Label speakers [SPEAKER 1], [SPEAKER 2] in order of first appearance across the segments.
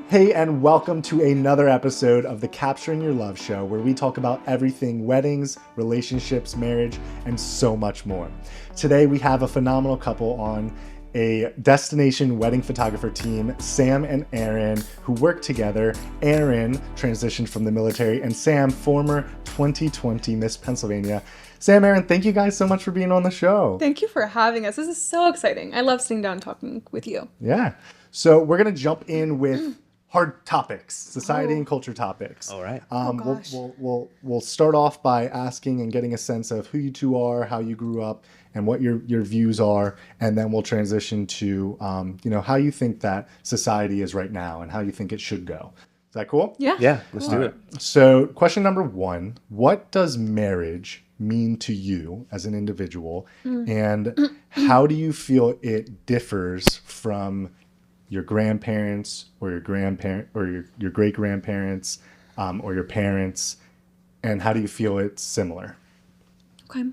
[SPEAKER 1] Hey, and welcome to another episode of the Capturing Your Love Show, where we talk about everything weddings, relationships, marriage, and so much more. Today, we have a phenomenal couple on a destination wedding photographer team, Sam and Aaron, who work together. Aaron transitioned from the military, and Sam, former 2020 Miss Pennsylvania. Sam, Aaron, thank you guys so much for being on the show.
[SPEAKER 2] Thank you for having us. This is so exciting. I love sitting down and talking with you.
[SPEAKER 1] Yeah. So we're going to jump in with hard topics, society and culture topics.
[SPEAKER 3] All right.
[SPEAKER 2] gosh.
[SPEAKER 1] We'll start off by asking and getting a sense of who you two are, how you grew up, and what your views are, and then we'll transition to how you think that society is right now and how you think it should go. Is that cool?
[SPEAKER 2] Yeah.
[SPEAKER 3] Yeah, let's do it.
[SPEAKER 1] So, question number one: what does marriage mean to you as an individual, and how do you feel it differs from your grandparents or your grandparent or your great grandparents or your parents, and how do you feel it's similar?
[SPEAKER 2] Okay.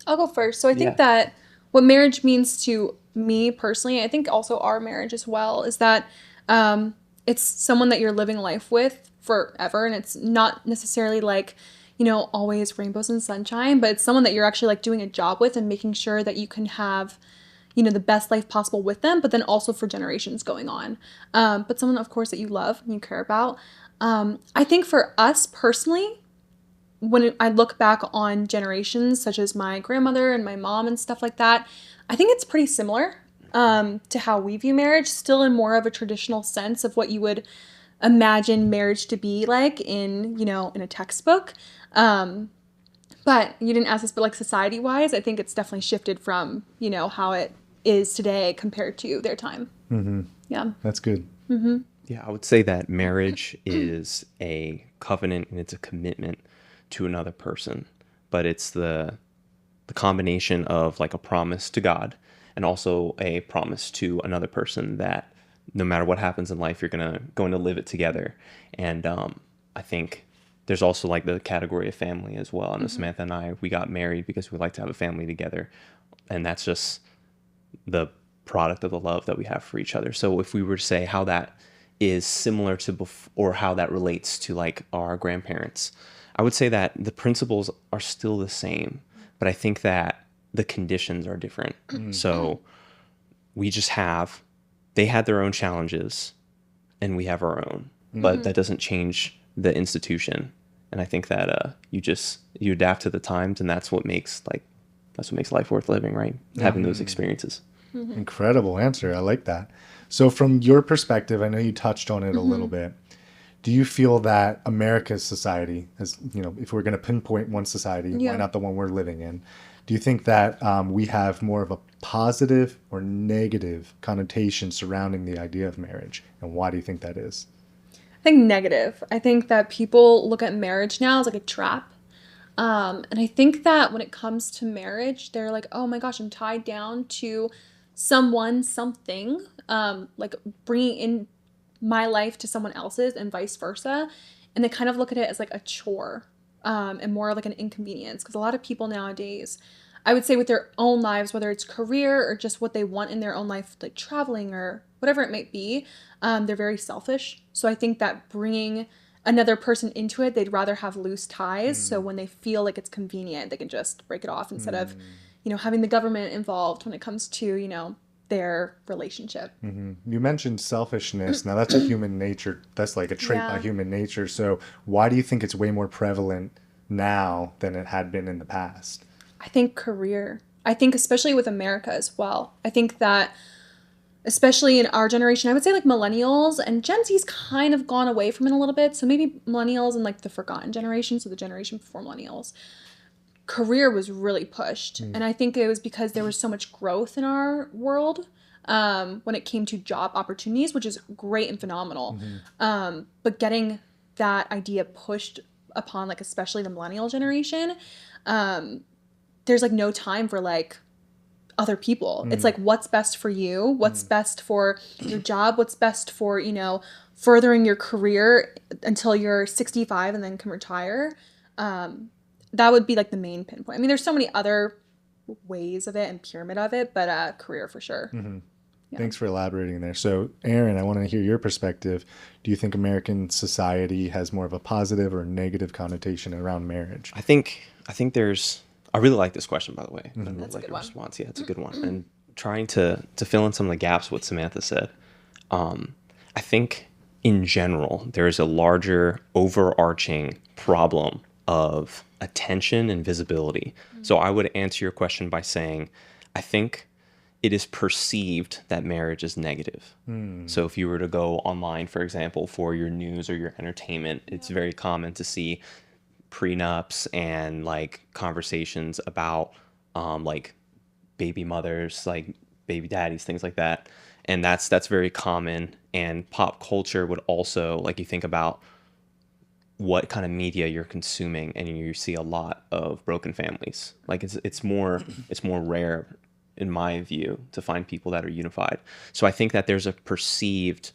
[SPEAKER 2] I'll go first. So I think
[SPEAKER 3] Yeah.
[SPEAKER 2] that what marriage means to me personally, I think also our marriage as well, is that it's someone that you're living life with forever. And it's not necessarily like, always rainbows and sunshine, but it's someone that you're actually like doing a job with and making sure that you can have the best life possible with them, but then also for generations going on. But someone, of course, that you love and you care about. I think for us personally, when I look back on generations such as my grandmother and my mom and stuff like that, I think it's pretty similar to how we view marriage, still in more of a traditional sense of what you would imagine marriage to be like in a textbook. But you didn't ask this, but like society-wise, I think it's definitely shifted from, how it is today compared to their time.
[SPEAKER 1] Mm-hmm.
[SPEAKER 2] Yeah.
[SPEAKER 1] That's good.
[SPEAKER 3] Yeah, I would say that marriage is a covenant and it's a commitment to another person, but it's the combination of like a promise to God and also a promise to another person that no matter what happens in life, you're going to live it together. And I think there's also like the category of family as well. And Samantha and I, we got married because we like to have a family together, and that's just the product of the love that we have for each other. So if we were to say how that is similar to or how that relates to like our grandparents, I would say that the principles are still the same, but I think that the conditions are different. So they had their own challenges and we have our own, but that doesn't change the institution. And I think that you adapt to the times, and that's what makes life worth living, right? Having those experiences.
[SPEAKER 1] Incredible answer. I like that. So from your perspective, I know you touched on it a little bit. Do you feel that America's society, as if we're going to pinpoint one society, why not the one we're living in? Do you think that we have more of a positive or negative connotation surrounding the idea of marriage? And why do you think that is?
[SPEAKER 2] I think negative. I think that people look at marriage now as like a trap. And I think that when it comes to marriage, they're like, oh my gosh, I'm tied down to someone, something, like bringing in my life to someone else's and vice versa. And they kind of look at it as like a chore and more like an inconvenience. Because a lot of people nowadays, I would say with their own lives, whether it's career or just what they want in their own life, like traveling or whatever it might be, they're very selfish. So I think that bringing another person into it, they'd rather have loose ties. So when they feel like it's convenient, they can just break it off instead of, having the government involved when it comes to, their relationship.
[SPEAKER 1] You mentioned selfishness. Now that's a human nature. That's like a trait by human nature. So why do you think it's way more prevalent now than it had been in the past?
[SPEAKER 2] I think career. I think especially with America as well. I think that especially in our generation, I would say like millennials and Gen Z's kind of gone away from it a little bit. So maybe millennials and like the forgotten generation, so the generation before millennials, career was really pushed. And I think it was because there was so much growth in our world when it came to job opportunities, which is great and phenomenal. But getting that idea pushed upon like especially the millennial generation, there's like no time for like other people. It's like what's best for you, what's best for your job, what's best for, furthering your career until you're 65 and then can retire. That would be like the main pinpoint. I mean, there's so many other ways of it and pyramid of it, but career for sure.
[SPEAKER 1] Thanks for elaborating there. So, Aaron, I want to hear your perspective. Do you think American society has more of a positive or negative connotation around marriage?
[SPEAKER 3] I think there's. I really like this question, by the way. I really
[SPEAKER 2] That's a
[SPEAKER 3] like
[SPEAKER 2] good
[SPEAKER 3] your
[SPEAKER 2] one.
[SPEAKER 3] response. Yeah, it's a good one. And trying to fill in some of the gaps what Samantha said. I think in general there is a larger overarching problem of attention and visibility. So I would answer your question by saying, I think it is perceived that marriage is negative. So if you were to go online, for example, for your news or your entertainment, it's very common to see prenups and like conversations about like baby mothers, like baby daddies, things like that. And that's very common. And pop culture would also, like, you think about what kind of media you're consuming, and you see a lot of broken families. Like it's more rare, in my view, to find people that are unified. So I think that there's a perceived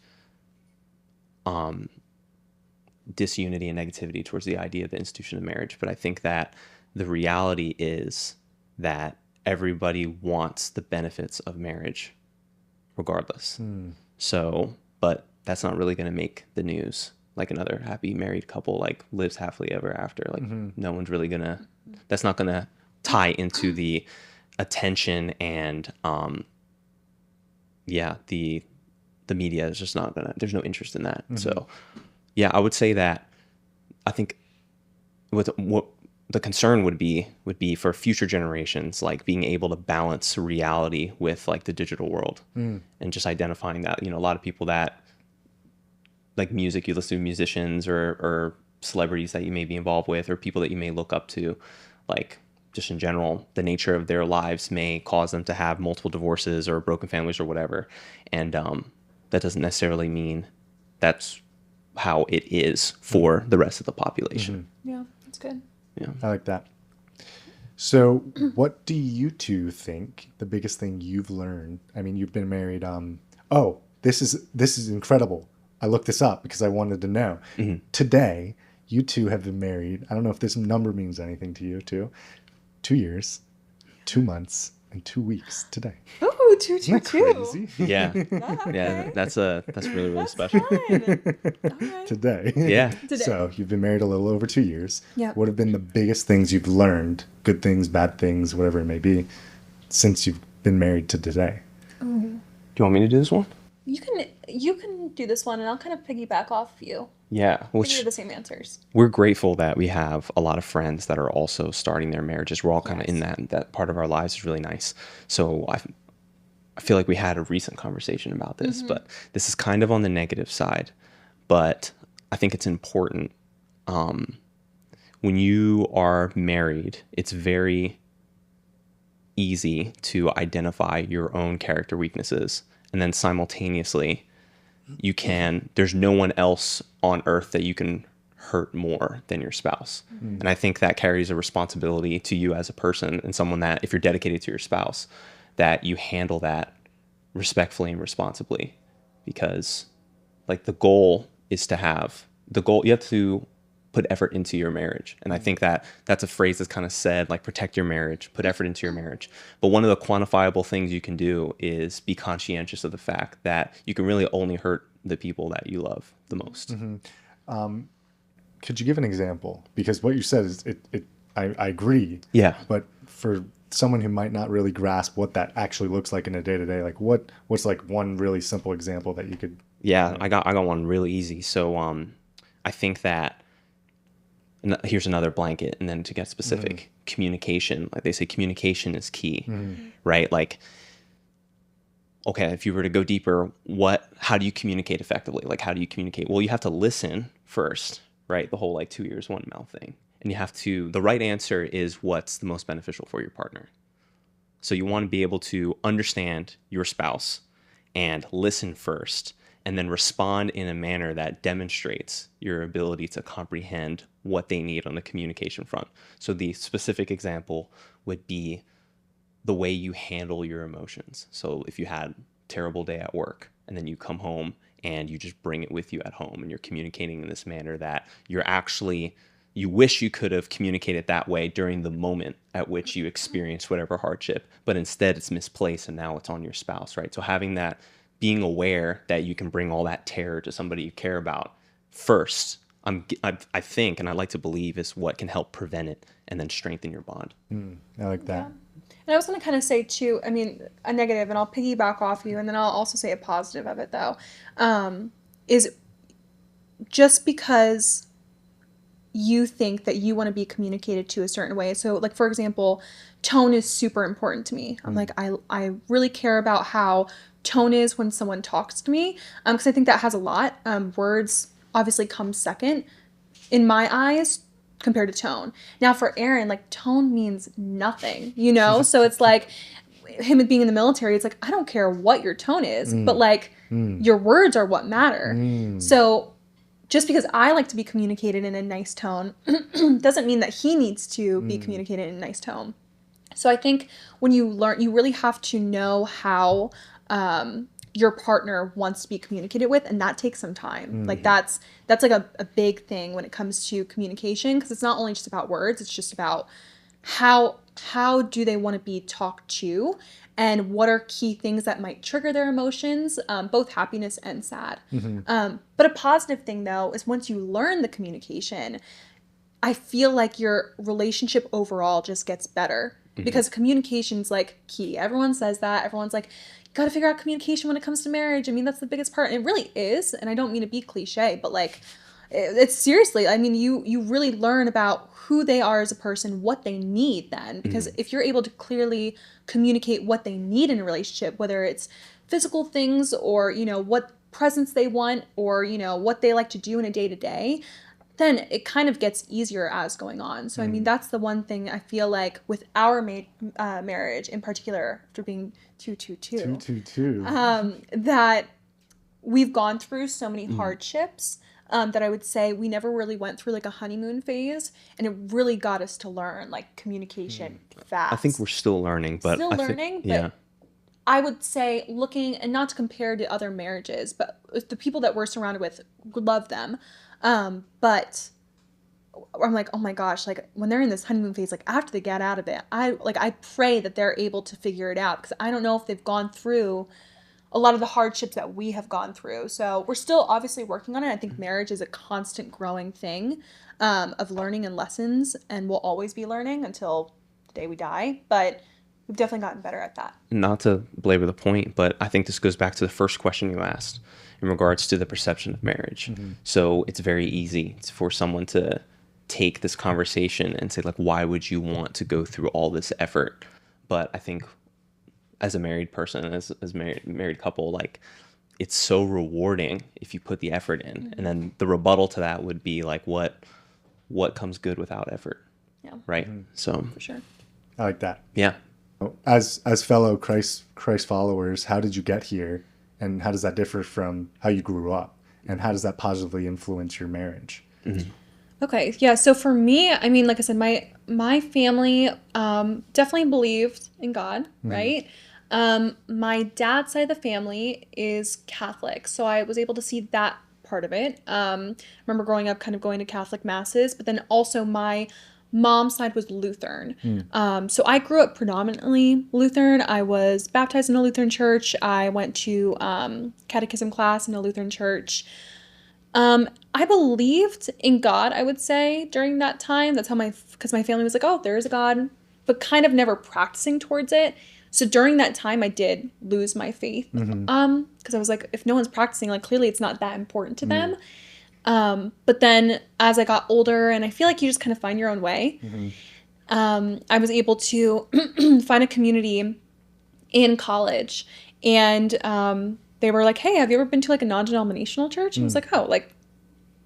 [SPEAKER 3] disunity and negativity towards the idea of the institution of marriage. But I think that the reality is that everybody wants the benefits of marriage regardless. So, but that's not really going to make the news. Like another happy married couple like lives happily ever after. Like no one's really gonna. That's not gonna tie into the attention and the media is just not gonna. There's no interest in that. So yeah, I would say that I think what the concern would be for future generations, like being able to balance reality with like the digital world, and just identifying that, a lot of people that like music, you listen to musicians or celebrities that you may be involved with, or people that you may look up to, like just in general, the nature of their lives may cause them to have multiple divorces or broken families or whatever. And that doesn't necessarily mean that's how it is for the rest of the population.
[SPEAKER 2] Yeah, that's good.
[SPEAKER 3] Yeah.
[SPEAKER 1] I like that. So, what do you two think the biggest thing you've learned? I mean, you've been married. This is incredible. I looked this up because I wanted to know. Today, you two have been married. I don't know if this number means anything to you too. 2 years, 2 months, and 2 weeks today.
[SPEAKER 2] Ooh, two.
[SPEAKER 1] Crazy.
[SPEAKER 3] Yeah. Yeah. That's really, really special.
[SPEAKER 2] Okay.
[SPEAKER 1] Today.
[SPEAKER 3] Yeah.
[SPEAKER 2] Today.
[SPEAKER 1] So you've been married a little over 2 years.
[SPEAKER 2] Yeah.
[SPEAKER 1] What have been the biggest things you've learned, good things, bad things, whatever it may be, since you've been married to today?
[SPEAKER 3] Do you want me to do this one?
[SPEAKER 2] You can do this one, and I'll kind of piggyback off you.
[SPEAKER 3] Yeah.
[SPEAKER 2] I think they're the same answers.
[SPEAKER 3] We're grateful that we have a lot of friends that are also starting their marriages. We're all kind of in that part of our lives is really nice. So I feel like we had a recent conversation about this, but this is kind of on the negative side. But I think it's important. When you are married, it's very easy to identify your own character weaknesses. And then simultaneously, there's no one else on earth that you can hurt more than your spouse. And I think that carries a responsibility to you as a person, and someone that, if you're dedicated to your spouse, that you handle that respectfully and responsibly, because like you have to put effort into your marriage. And I think that's a phrase that's kind of said, like, protect your marriage, put effort into your marriage. But one of the quantifiable things you can do is be conscientious of the fact that you can really only hurt the people that you love the most.
[SPEAKER 1] Could you give an example? Because what you said is I agree.
[SPEAKER 3] Yeah.
[SPEAKER 1] But for someone who might not really grasp what that actually looks like in a day-to-day, like what's like one really simple example that you could?
[SPEAKER 3] Yeah, I got one really easy. So I think that here's another blanket, and then to get specific, communication. Like they say, communication is key, right? Like, okay, if you were to go deeper, how do you communicate effectively? Like, how do you communicate? Well, you have to listen first, right? The whole like 2 ears, 1 mouth thing. And the right answer is what's the most beneficial for your partner. So you want to be able to understand your spouse and listen first, and then respond in a manner that demonstrates your ability to comprehend what they need on the communication front. So the specific example would be the way you handle your emotions. So if you had a terrible day at work and then you come home and you just bring it with you at home, and you're communicating in this manner that you're actually you wish you could have communicated that way during the moment at which you experience whatever hardship, but instead it's misplaced and now it's on your spouse, right? So having that, being aware that you can bring all that terror to somebody you care about first, I think, and I like to believe, is what can help prevent it and then strengthen your bond.
[SPEAKER 1] I like that.
[SPEAKER 2] And I was going to kind of say too, I mean, a negative, and I'll piggyback off you, and then I'll also say a positive of it though, is just because you think that you want to be communicated to a certain way. So like, for example, tone is super important to me. I'm like, I really care about how tone is when someone talks to me. Because I think that has a lot. Words obviously come second in my eyes compared to tone. Now for Aaron, like tone means nothing, you know? So it's like him being in the military, it's like, I don't care what your tone is, but like your words are what matter. So just because I like to be communicated in a nice tone doesn't mean that he needs to be communicated in a nice tone. So I think when you learn, you really have to know how your partner wants to be communicated with, and that takes some time. Like that's like a big thing when it comes to communication, because it's not only just about words, it's just about how do they want to be talked to, and what are key things that might trigger their emotions, both happiness and sad. But a positive thing though is once you learn the communication, I feel like your relationship overall just gets better, because communication's like key. Everyone says that. Everyone's like, you got to figure out communication when it comes to marriage. I mean, that's the biggest part. And it really is. And I don't mean to be cliche, but like, it's seriously, I mean, you really learn about who they are as a person, what they need then, because if you're able to clearly communicate what they need in a relationship, whether it's physical things or, you know, what presents they want, or, you know, what they like to do in a day to day, then it kind of gets easier as going on. So, I mean, that's the one thing I feel like with our marriage in particular, after being 222, that we've gone through so many hardships that I would say we never really went through like a honeymoon phase, and it really got us to learn like communication fast.
[SPEAKER 3] I think we're still learning, but
[SPEAKER 2] but I would say, looking, and not to compare to other marriages, but the people that we're surrounded with, love them. But I'm like, oh my gosh, like when they're in this honeymoon phase, like after they get out of it, I pray that they're able to figure it out, because I don't know if they've gone through a lot of the hardships that we have gone through. So we're still obviously working on it. I think marriage is a constant growing thing, of learning and lessons, and we'll always be learning until the day we die. But we've definitely gotten better at that.
[SPEAKER 3] Not to belabor the point, but I think this goes back to the first question you asked in regards to the perception of marriage. So it's very easy for someone to take this conversation and say, like, why would you want to go through all this effort? But I think as a married person, as married couple, like, it's so rewarding if you put the effort in. And then the rebuttal to that would be like, what comes good without effort?
[SPEAKER 2] Yeah.
[SPEAKER 3] Right. So
[SPEAKER 2] For sure.
[SPEAKER 1] I like that.
[SPEAKER 3] yeah.
[SPEAKER 1] As fellow Christ followers, how did you get here, and how does that differ from how you grew up, and how does that positively influence your marriage?
[SPEAKER 2] Okay, yeah. So for me, I mean, like I said, my family definitely believed in God, right? My dad's side of the family is Catholic, so I was able to see that part of it. Remember growing up, kind of going to Catholic masses, but then also my mom's side was Lutheran. So I grew up predominantly Lutheran. I was baptized in a Lutheran church. I went to catechism class in a Lutheran church. I believed in God, I would say, during that time. That's how because my family was like, oh, there is a God, but kind of never practicing towards it. So during that time, I did lose my faith. Because I was like, if no one's practicing, like clearly it's not that important to them. But then as I got older, and I feel like you just kind of find your own way, I was able to find a community in college, and they were like, hey, have you ever been to like a non-denominational church? And I was like, oh, like,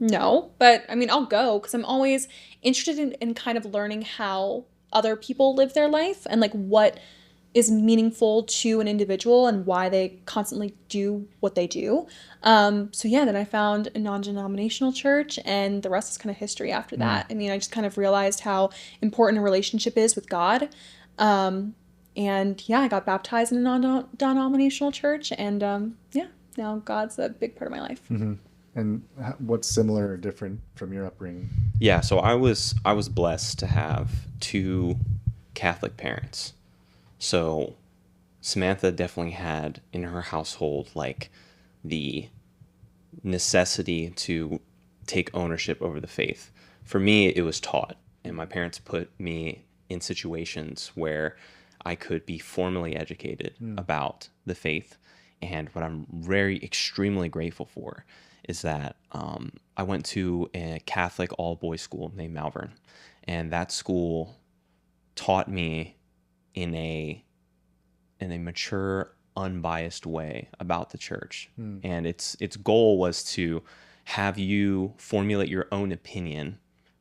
[SPEAKER 2] no, but I mean, I'll go, because I'm always interested in kind of learning how other people live their life, and like what is meaningful to an individual and why they constantly do what they do. So yeah, then I found a non-denominational church, and the rest is kind of history after that. I mean, I just kind of realized how important a relationship is with God. And yeah, I got baptized in a non-denominational church, and yeah, now God's a big part of my life.
[SPEAKER 1] And what's similar or different from your upbringing?
[SPEAKER 3] Yeah, so I was blessed to have two Catholic parents. So Samantha definitely had in her household like the necessity to take ownership over the faith. For me, it was taught, and my parents put me in situations where I could be formally educated about the faith. And what I'm very extremely grateful for is that I went to a Catholic all boys school named Malvern, and that school taught me in a mature, unbiased way about the church. And its goal was to have you formulate your own opinion,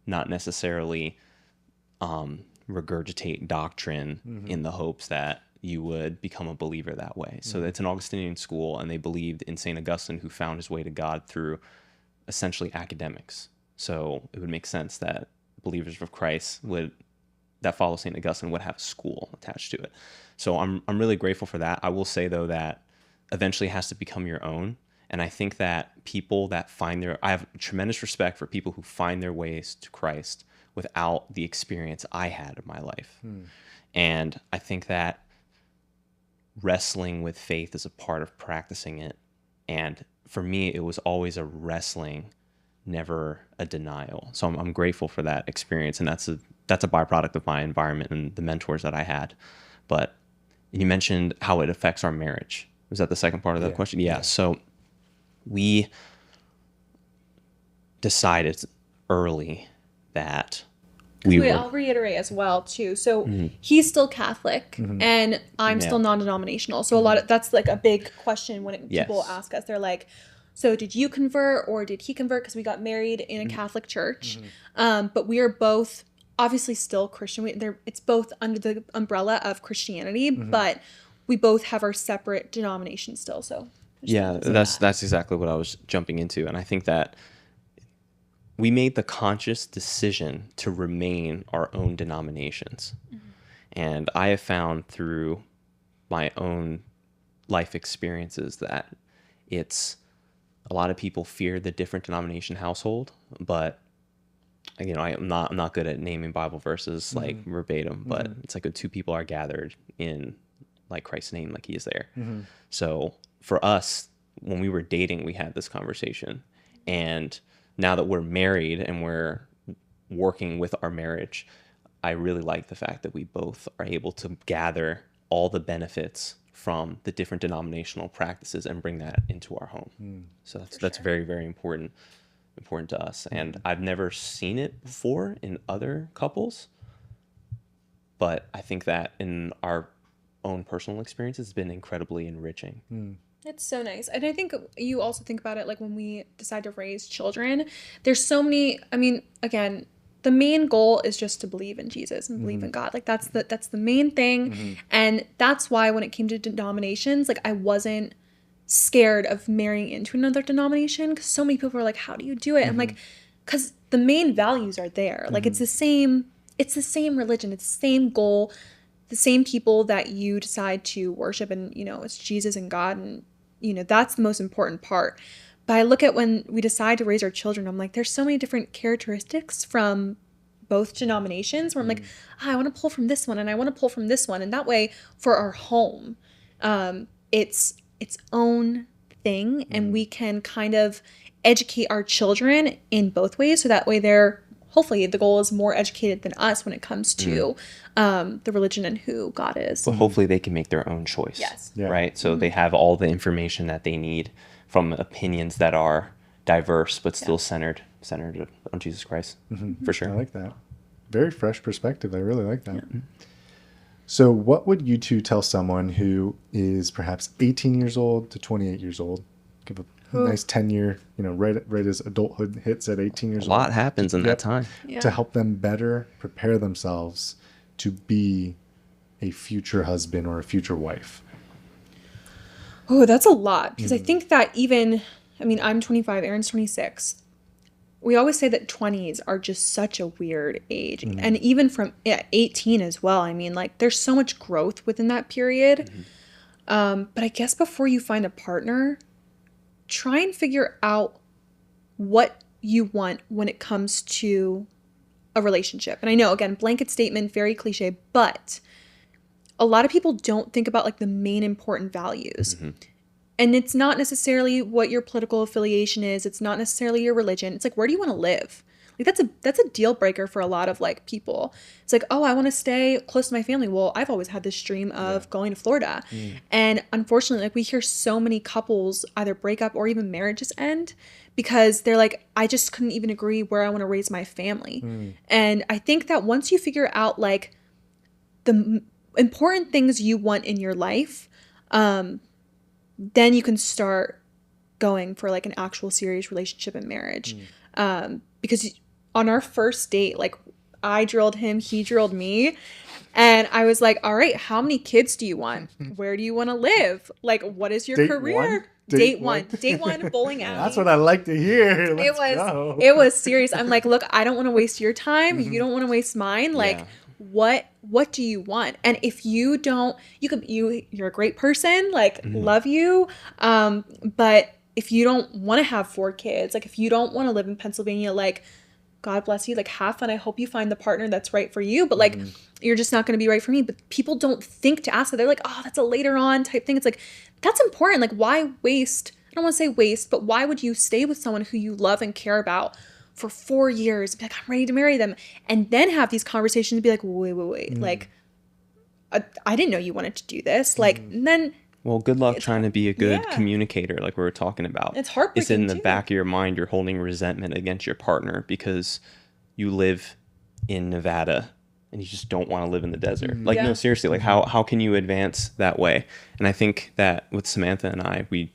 [SPEAKER 3] not necessarily regurgitate doctrine in the hopes that you would become a believer that way. So it's an Augustinian school, and they believed in St. Augustine, who found his way to God through essentially academics. So it would make sense that believers of Christ that follow St. Augustine would have a school attached to it. So I'm really grateful for that. I will say, though, that eventually it has to become your own. And I think that people that I have tremendous respect for people who find their ways to Christ without the experience I had of my life. And I think that wrestling with faith is a part of practicing it. And for me, it was always a wrestling, never a denial. So I'm grateful for that experience. And that's a byproduct of my environment and the mentors that I had. But you mentioned how it affects our marriage. Was that the second part of that question? Yeah. So we decided early that
[SPEAKER 2] I'll reiterate as well too. So he's still Catholic and I'm still non-denominational. So that's like a big question when people ask us. They're like, so did you convert or did he convert? Because we got married in a Catholic church. But we are both obviously still Christian. It's both under the umbrella of Christianity, but we both have our separate denominations still. So
[SPEAKER 3] that's exactly what I was jumping into. And I think that we made the conscious decision to remain our own denominations. And I have found through my own life experiences that a lot of people fear the different denomination household, but I'm not good at naming Bible verses like verbatim, but it's like when two people are gathered in like Christ's name, like he is there. So for us, when we were dating, we had this conversation, and now that we're married and we're working with our marriage, I really like the fact that we both are able to gather all the benefits from the different denominational practices and bring that into our home. So that's very, very important to us. And I've never seen it before in other couples, but I think that in our own personal experience, it's been incredibly enriching.
[SPEAKER 2] It's so nice. And I think you also think about it like when we decide to raise children, there's so many, again, the main goal is just to believe in Jesus and believe in God. Like that's the main thing. And that's why when it came to denominations, like I wasn't scared of marrying into another denomination, because so many people are like, how do you do it? I'm like, because the main values are there. Like it's the same religion, it's the same goal, the same people that you decide to worship, and it's Jesus and God, and that's the most important part. But I look at when we decide to raise our children, I'm like, there's so many different characteristics from both denominations where I'm like, I want to pull from this one and I want to pull from this one, and that way for our home, it's its own thing, and we can kind of educate our children in both ways, so that way they're hopefully the goal is more educated than us when it comes to the religion and who God is.
[SPEAKER 3] But hopefully they can make their own choice.
[SPEAKER 2] Yes.
[SPEAKER 1] Yeah.
[SPEAKER 3] Right? So they have all the information that they need from opinions that are diverse but still centered on Jesus Christ. For sure.
[SPEAKER 1] I like that. Very fresh perspective. I really like that. So what would you two tell someone who is perhaps 18 years old to 28 years old? Give a nice 10-year, right as adulthood hits at 18 years old.
[SPEAKER 3] A lot happens in that time.
[SPEAKER 1] To help them better prepare themselves to be a future husband or a future wife.
[SPEAKER 2] Oh, that's a lot, because I think that I'm 25, Aaron's 26. We always say that 20s are just such a weird age. And even from 18 as well. There's so much growth within that period. But I guess before you find a partner, try and figure out what you want when it comes to a relationship. And I know, again, blanket statement, very cliche, but a lot of people don't think about like the main important values. And it's not necessarily what your political affiliation is. It's not necessarily your religion. It's like, where do you want to live? Like that's a deal breaker for a lot of like people. It's like, oh, I want to stay close to my family. Well, I've always had this dream of going to Florida. And unfortunately, like we hear so many couples either break up or even marriages end because they're like, I just couldn't even agree where I want to raise my family. And I think that once you figure out like the important things you want in your life, then you can start going for like an actual serious relationship and marriage. Because on our first date, like I drilled him, he drilled me. And I was like, all right, how many kids do you want? Where do you want to live? Like, what is your career? Date one, bowling alley.
[SPEAKER 1] That's what I like to hear. Go.
[SPEAKER 2] It was serious. I'm like, look, I don't want to waste your time. You don't want to waste mine. Like, what do you want? And if you don't, you're a great person, like love you. But if you don't want to have 4 kids, like if you don't want to live in Pennsylvania, like God bless you, like have fun. I hope you find the partner that's right for you, but like you're just not going to be right for me. But people don't think to ask that. They're like, oh, that's a later on type thing. It's like, that's important. Like why waste? I don't want to say waste, but why would you stay with someone who you love and care about for 4 years? Be like, I'm ready to marry them. And then have these conversations and be like, wait. Like, I didn't know you wanted to do this. Like, and then.
[SPEAKER 3] Well, good luck trying to be a good communicator like we were talking about.
[SPEAKER 2] It's heartbreaking.
[SPEAKER 3] It's in the back of your mind. You're holding resentment against your partner because you live in Nevada and you just don't want to live in the desert. Like, no, seriously, like how can you advance that way? And I think that with Samantha and I, we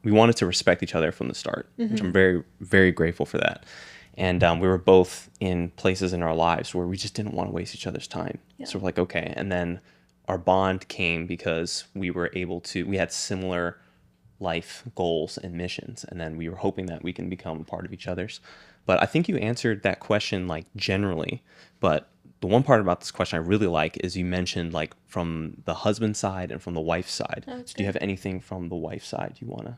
[SPEAKER 3] wanted to respect each other from the start, which I'm very, very grateful for that. And we were both in places in our lives where we just didn't want to waste each other's time. So we're like, okay. And then our bond came because we had similar life goals and missions. And then we were hoping that we can become a part of each other's. But I think you answered that question like generally. But the one part about this question I really like is you mentioned like from the husband side and from the wife side. So do you have anything from the wife side you want to?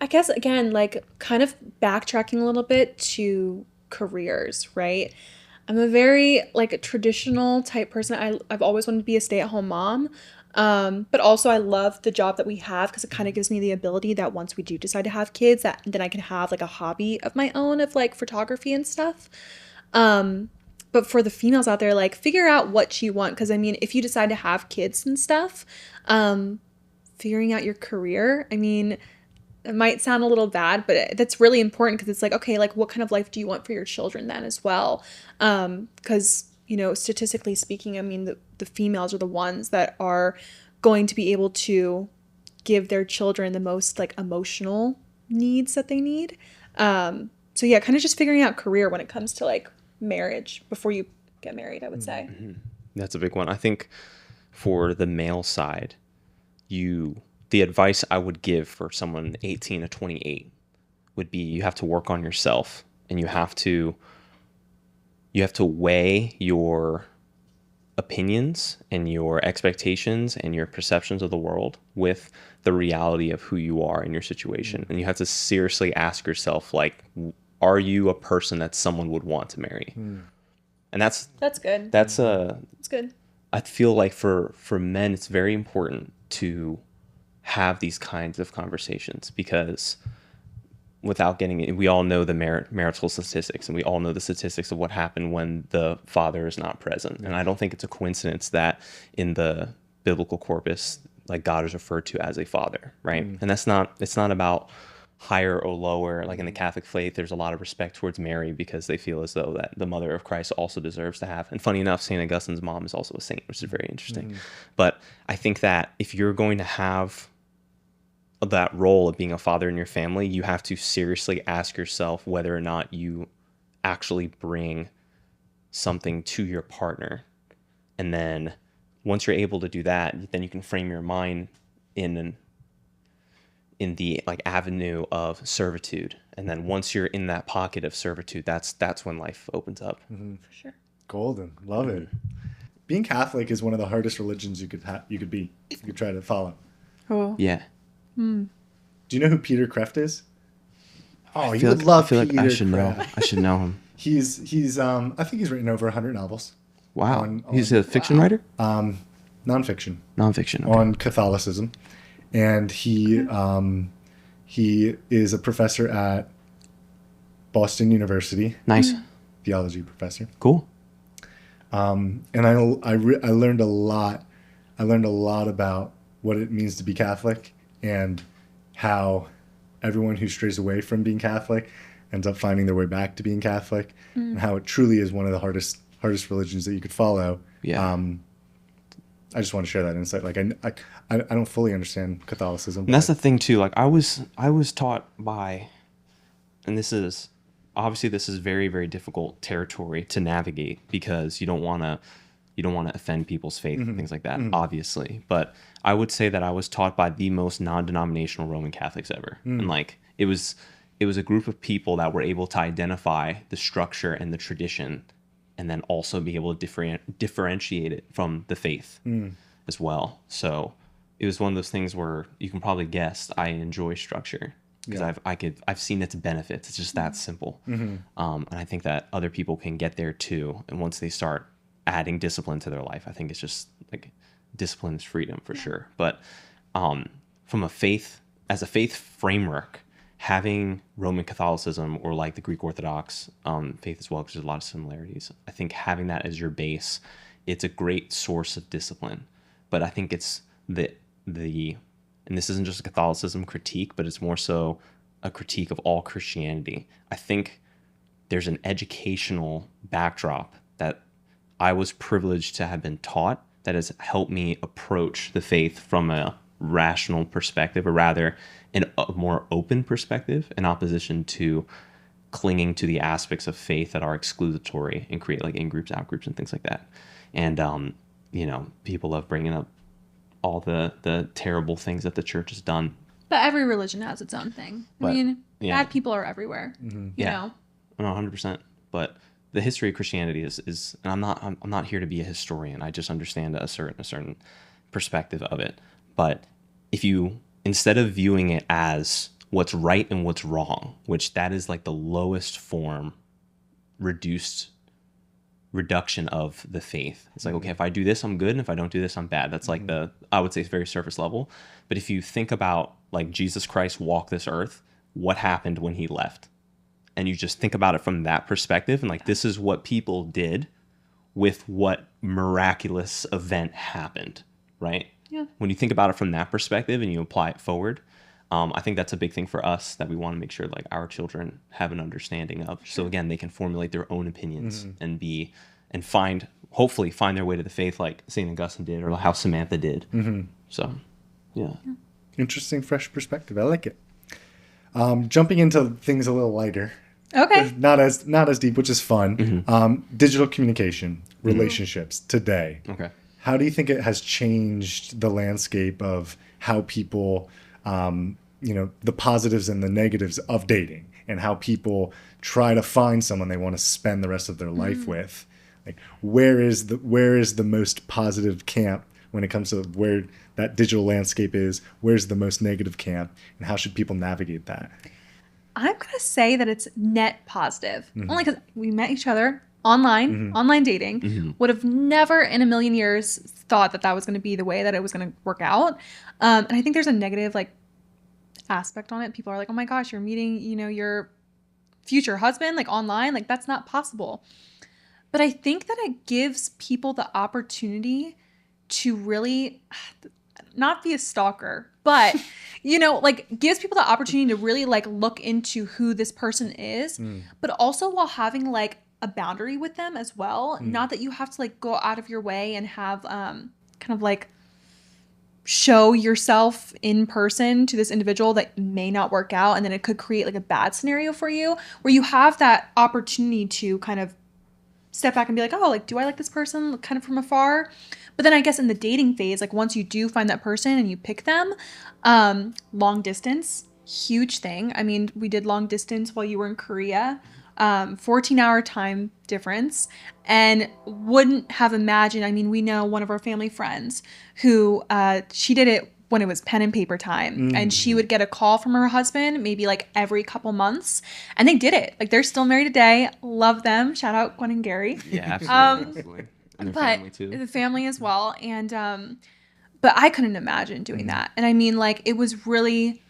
[SPEAKER 2] I guess, again, like kind of backtracking a little bit to careers, right? I'm a very like a traditional type person. I've always wanted to be a stay-at-home mom. But also I love the job that we have because it kind of gives me the ability that once we do decide to have kids, that then I can have like a hobby of my own of like photography and stuff. But for the females out there, like figure out what you want. Because I mean, if you decide to have kids and stuff, figuring out your career, I mean, it might sound a little bad, but that's really important because it's like, okay, like what kind of life do you want for your children then as well? Because, you know, statistically speaking, I mean, the females are the ones that are going to be able to give their children the most like emotional needs that they need. So yeah, kind of just figuring out career when it comes to like marriage before you get married, I would say.
[SPEAKER 3] That's a big one. I think for the male side, the advice I would give for someone 18 to 28 would be you have to work on yourself and you have to weigh your opinions and your expectations and your perceptions of the world with the reality of who you are in your situation. And you have to seriously ask yourself, like, are you a person that someone would want to marry? And that's good. That's good. I feel like for men, it's very important to have these kinds of conversations because without getting it, we all know the marital statistics and we all know the statistics of what happened when the father is not present. And I don't think it's a coincidence that in the biblical corpus, like God is referred to as a father, right? And it's not about higher or lower. Like in the Catholic faith, there's a lot of respect towards Mary because they feel as though that the mother of Christ also deserves to have. And funny enough, St. Augustine's mom is also a saint, which is very interesting. But I think that if you're going to have that role of being a father in your family, you have to seriously ask yourself whether or not you actually bring something to your partner. And then once you're able to do that, then you can frame your mind in the like avenue of servitude. And then once you're in that pocket of servitude, that's when life opens up.
[SPEAKER 2] For sure.
[SPEAKER 1] Golden. Love it. Being Catholic is one of the hardest religions you could try to follow.
[SPEAKER 2] Oh.
[SPEAKER 3] Yeah.
[SPEAKER 1] Do you know who Peter Kreeft is? Oh, you would love
[SPEAKER 3] I feel
[SPEAKER 1] Peter
[SPEAKER 3] like I should know.
[SPEAKER 1] Pratt.
[SPEAKER 3] I should know him.
[SPEAKER 1] He's I think he's written over 100 novels.
[SPEAKER 3] Wow. He's a fiction writer?
[SPEAKER 1] Nonfiction.
[SPEAKER 3] Nonfiction. Okay.
[SPEAKER 1] On Catholicism. And he is a professor at Boston University.
[SPEAKER 3] Nice.
[SPEAKER 1] Theology professor.
[SPEAKER 3] Cool.
[SPEAKER 1] And I learned a lot. I learned a lot about what it means to be Catholic and how everyone who strays away from being Catholic ends up finding their way back to being Catholic, and how it truly is one of the hardest religions that you could follow.
[SPEAKER 3] Yeah.
[SPEAKER 1] I just want to share that insight. Like I don't fully understand Catholicism.
[SPEAKER 3] And that's the thing too. Like I was taught by, and this is very, very difficult territory to navigate because you don't want to offend people's faith and things like that, obviously. But I would say that I was taught by the most non-denominational Roman Catholics ever. And like it was a group of people that were able to identify the structure and the tradition and then also be able to differentiate it from the faith as well. So it was one of those things where you can probably guess I enjoy structure because I've seen its benefits. It's just that simple. And I think that other people can get there too. And once they start adding discipline to their life, I think it's just like discipline is freedom for sure. But from a faith framework, having Roman Catholicism or like the Greek Orthodox faith as well, because there's a lot of similarities. I think having that as your base, it's a great source of discipline. But I think it's and this isn't just a Catholicism critique, but it's more so a critique of all Christianity. I think there's an educational backdrop that I was privileged to have been taught that has helped me approach the faith from a rational perspective, or rather a more open perspective, in opposition to clinging to the aspects of faith that are exclusatory and create like in-groups, out-groups, and things like that. And, people love bringing up all the terrible things that the church has done.
[SPEAKER 2] But every religion has its own thing. Bad people are everywhere, you know?
[SPEAKER 3] No, 100%. But the history of Christianity is, and I'm not here to be a historian. I just understand a certain perspective of it. But if you, instead of viewing it as what's right and what's wrong, which that is like the lowest form reduction of the faith. It's like, okay, if I do this, I'm good. And if I don't do this, I'm bad. That's like I would say it's very surface level. But if you think about like Jesus Christ walked this earth, what happened when he left? And you just think about it from that perspective. And like, this is what people did with what miraculous event happened, right?
[SPEAKER 2] Yeah.
[SPEAKER 3] When you think about it from that perspective and you apply it forward, I think that's a big thing for us that we want to make sure like our children have an understanding of. Sure. So again, they can formulate their own opinions and hopefully find their way to the faith like St. Augustine did, or how Samantha did. So, yeah.
[SPEAKER 1] Interesting, fresh perspective. I like it. Jumping into things a little lighter.
[SPEAKER 2] Okay.
[SPEAKER 1] Not as deep, which is fun. Digital communication, relationships today.
[SPEAKER 3] Okay.
[SPEAKER 1] How do you think it has changed the landscape of how people, the positives and the negatives of dating, and how people try to find someone they want to spend the rest of their life with? Like, where is the most positive camp when it comes to where that digital landscape is? Where's the most negative camp, and how should people navigate that?
[SPEAKER 2] I'm going to say that it's net positive. Only because we met each other online dating. Would have never in a million years thought that was going to be the way that it was going to work out. And I think there's a negative like aspect on it. People are like, oh my gosh, you're meeting, your future husband like online. Like, that's not possible. But I think that it gives people the opportunity to really not be a stalker, but gives people the opportunity to really like look into who this person is, but also while having like a boundary with them as well. Not that you have to like go out of your way and have kind of like show yourself in person to this individual that may not work out, and then it could create like a bad scenario for you, where you have that opportunity to kind of step back and be like, oh, like, do I like this person kind of from afar? But then I guess in the dating phase, like once you do find that person and you pick them, long distance, huge thing. I mean, we did long distance while you were in Korea, 14-hour time difference, and wouldn't have imagined. I mean, we know one of our family friends who she did it when it was pen and paper time, and she would get a call from her husband maybe like every couple months, and they did it. Like they're still married today. Love them. Shout out Gwen and Gary.
[SPEAKER 3] Yeah, absolutely. And their family too.
[SPEAKER 2] The family as well. And but I couldn't imagine doing that. And I mean, like, it was really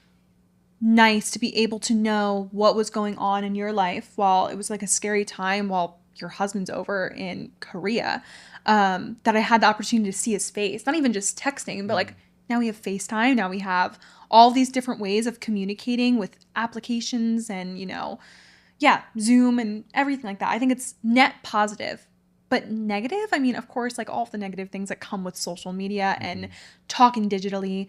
[SPEAKER 2] nice to be able to know what was going on in your life while it was like a scary time while your husband's over in Korea. That I had the opportunity to see his face, not even just texting, but like now we have FaceTime. Now we have all these different ways of communicating with applications and, Zoom and everything like that. I think it's net positive, but negative. I mean, of course, like all of the negative things that come with social media and talking digitally.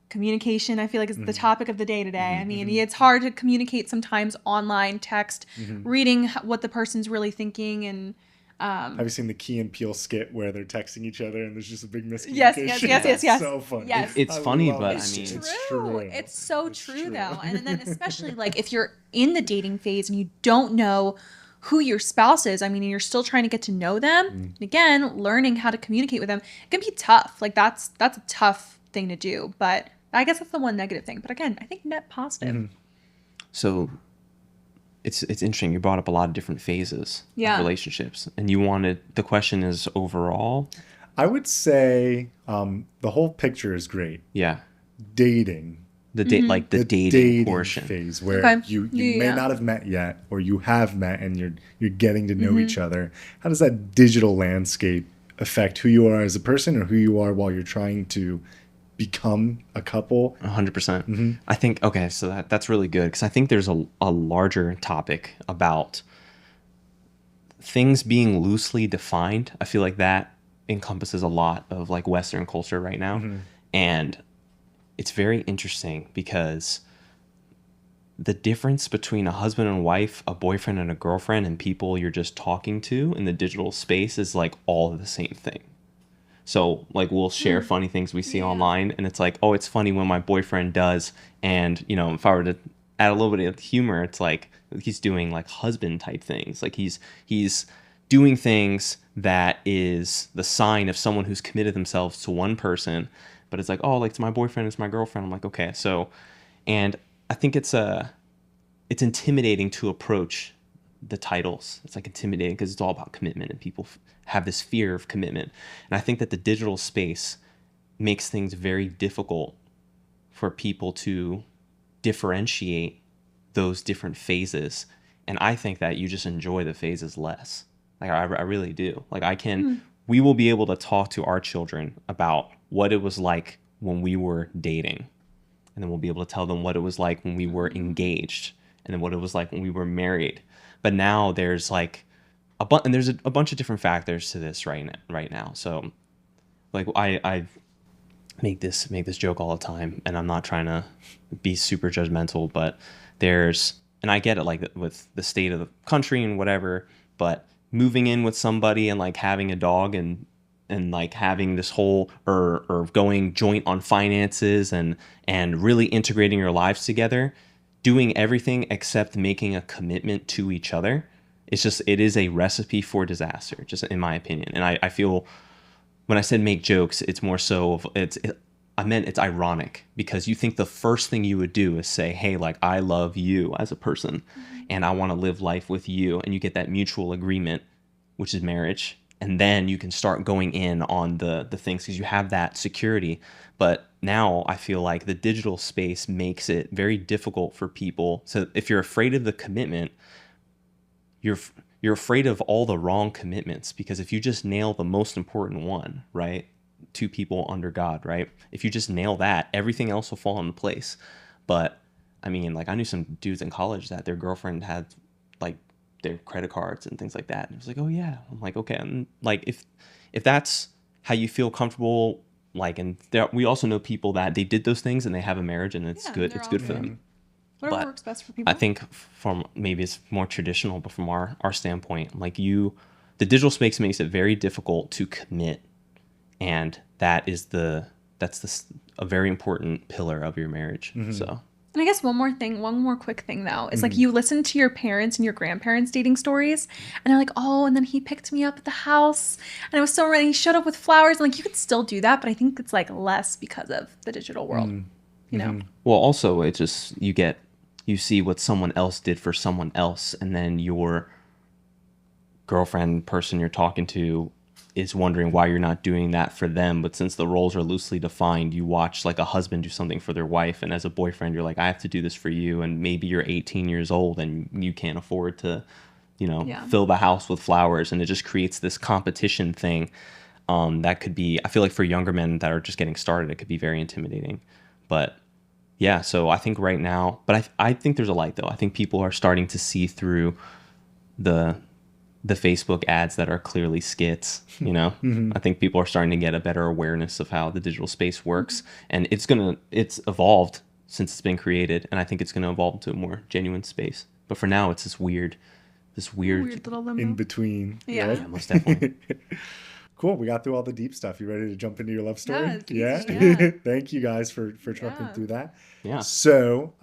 [SPEAKER 2] Communication, I feel like, is the topic of the day today. I mean, it's hard to communicate sometimes online, text, reading what the person's really thinking. And
[SPEAKER 1] have you seen the Key and Peele skit where they're texting each other and there's just a big miscommunication?
[SPEAKER 2] Yes.
[SPEAKER 1] It's so funny.
[SPEAKER 2] Yes.
[SPEAKER 3] It's funny, but
[SPEAKER 2] it's
[SPEAKER 3] I mean,
[SPEAKER 2] true.
[SPEAKER 1] It's true.
[SPEAKER 2] It's so true, though. And then especially like if you're in the dating phase and you don't know who your spouse is, I mean, and you're still trying to get to know them. And again, learning how to communicate with them, it can be tough. Like that's a tough thing to do, but I guess that's the one negative thing. But again, I think net positive.
[SPEAKER 3] So it's interesting. You brought up a lot of different phases of relationships, and the question is overall.
[SPEAKER 1] I would say the whole picture is great.
[SPEAKER 3] Yeah.
[SPEAKER 1] Dating.
[SPEAKER 3] The dating portion
[SPEAKER 1] phase where you may not have met yet, or you have met and you're getting to know each other. How does that digital landscape affect who you are as a person or who you are while you're trying to become a couple?
[SPEAKER 3] 100%. I think, okay, so that's really good, because I think there's a larger topic about things being loosely defined. I feel like that encompasses a lot of like Western culture right now. And it's very interesting because the difference between a husband and wife, a boyfriend and a girlfriend, and people you're just talking to in the digital space is like all the same thing. So like we'll share funny things we see online, and it's like, oh, it's funny when my boyfriend does. And, if I were to add a little bit of humor, it's like he's doing like husband type things. Like he's doing things that is the sign of someone who's committed themselves to one person. But it's like, oh, like it's my boyfriend, it's my girlfriend. I'm like, okay. So, and I think it's intimidating to approach the titles. It's like intimidating because it's all about commitment, and people have this fear of commitment. And I think that the digital space makes things very difficult for people to differentiate those different phases. And I think that you just enjoy the phases less. Like I really do. Like we will be able to talk to our children about what it was like when we were dating. And then we'll be able to tell them what it was like when we were engaged, and then what it was like when we were married. But now there's like a bunch of different factors to this right now. So like I make this joke all the time, and I'm not trying to be super judgmental, but and I get it, like with the state of the country and whatever, but moving in with somebody and like having a dog and like having this whole or going joint on finances and really integrating your lives together, doing everything except making a commitment to each other, it is a recipe for disaster, just in my opinion. And I feel when I said make jokes, it's more so I meant it's ironic, because you think the first thing you would do is say, hey, like I love you as a person and I want to live life with you, and you get that mutual agreement, which is marriage. And then you can start going in on the things because you have that security. But now I feel like the digital space makes it very difficult for people. So if you're afraid of the commitment, you're afraid of all the wrong commitments, because if you just nail the most important one, right? Two people under God, right? If you just nail that, everything else will fall into place. But I mean, like I knew some dudes in college that their girlfriend had like their credit cards and things like that. And it was like, oh yeah. I'm like, okay. And like, if that's how you feel comfortable, like, and we also know people that they did those things and they have a marriage and it's good. It's good for them.
[SPEAKER 2] Whatever works best for people.
[SPEAKER 3] I think from maybe it's more traditional, but from our standpoint, like the digital space makes it very difficult to commit. And that's a very important pillar of your marriage. So.
[SPEAKER 2] And I guess one more quick thing though, is like you listen to your parents and your grandparents' dating stories, and they're like, oh, and then he picked me up at the house, and it was so ready. He showed up with flowers, and like you could still do that, but I think it's like less because of the digital world, you know.
[SPEAKER 3] Well, also it just you see what someone else did for someone else, and then your girlfriend, person you're talking to, is wondering why you're not doing that for them. But since the roles are loosely defined, you watch like a husband do something for their wife, and as a boyfriend you're like, I have to do this for you, and maybe you're 18 years old and you can't afford to, fill the house with flowers, and it just creates this competition thing that could be, I feel like for younger men that are just getting started, it could be very intimidating. But yeah, so I think right now, but I think there's a light though. I think people are starting to see through the Facebook ads that are clearly skits, I think people are starting to get a better awareness of how the digital space works, and it's evolved since it's been created, and I think it's going to evolve into a more genuine space. But for now, it's this weird
[SPEAKER 2] little limbo.
[SPEAKER 1] In between.
[SPEAKER 2] Yeah.
[SPEAKER 1] Right?
[SPEAKER 3] Yeah, most definitely.
[SPEAKER 1] Cool. We got through all the deep stuff. You ready to jump into your love story?
[SPEAKER 2] Yeah.
[SPEAKER 1] Thank you guys for jumping through that.
[SPEAKER 3] Yeah.
[SPEAKER 1] So,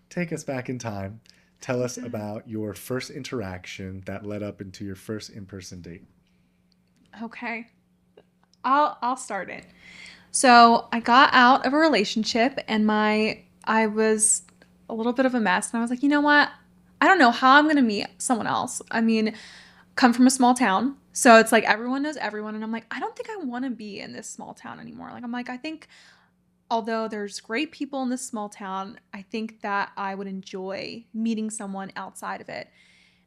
[SPEAKER 1] take us back in time. Tell us about your first interaction that led up into your first in-person date.
[SPEAKER 2] Okay. I'll start it. So I got out of a relationship, and I was a little bit of a mess, and I was like, you know what? I don't know how I'm going to meet someone else. I mean, come from a small town. So it's like everyone knows everyone, and I'm like, I don't think I want to be in this small town anymore. Like, I'm like, I think although there's great people in this small town, I think that I would enjoy meeting someone outside of it.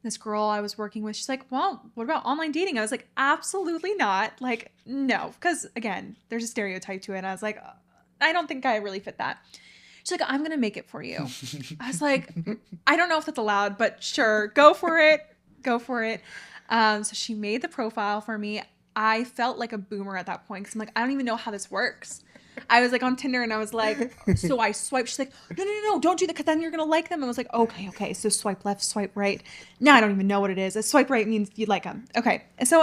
[SPEAKER 2] This girl I was working with, she's like, well, what about online dating? I was like, absolutely not. Like, no, because again, there's a stereotype to it. And I was like, I don't think I really fit that. She's like, I'm going to make it for you. I was like, I don't know if that's allowed, but sure, go for it. Go for it. So she made the profile for me. I felt like a boomer at that point because I'm like, I don't even know how this works. I was like on Tinder, and I was like, so I swiped. She's like, no, don't do that, because then you're going to like them. I was like, okay. So swipe left, swipe right. Now I don't even know what it is. A swipe right means you like them. Okay. And so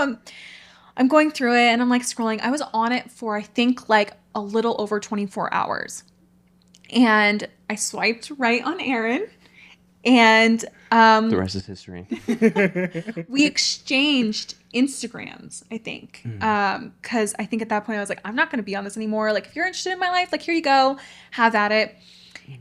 [SPEAKER 2] I'm going through it, and I'm like scrolling. I was on it for, I think, like a little over 24 hours. And I swiped right on Aaron. And
[SPEAKER 3] The rest is history.
[SPEAKER 2] we exchanged Instagrams, I think. Because I think at that point I was like, I'm not going to be on this anymore. Like, if you're interested in my life, like, here you go. Have at it.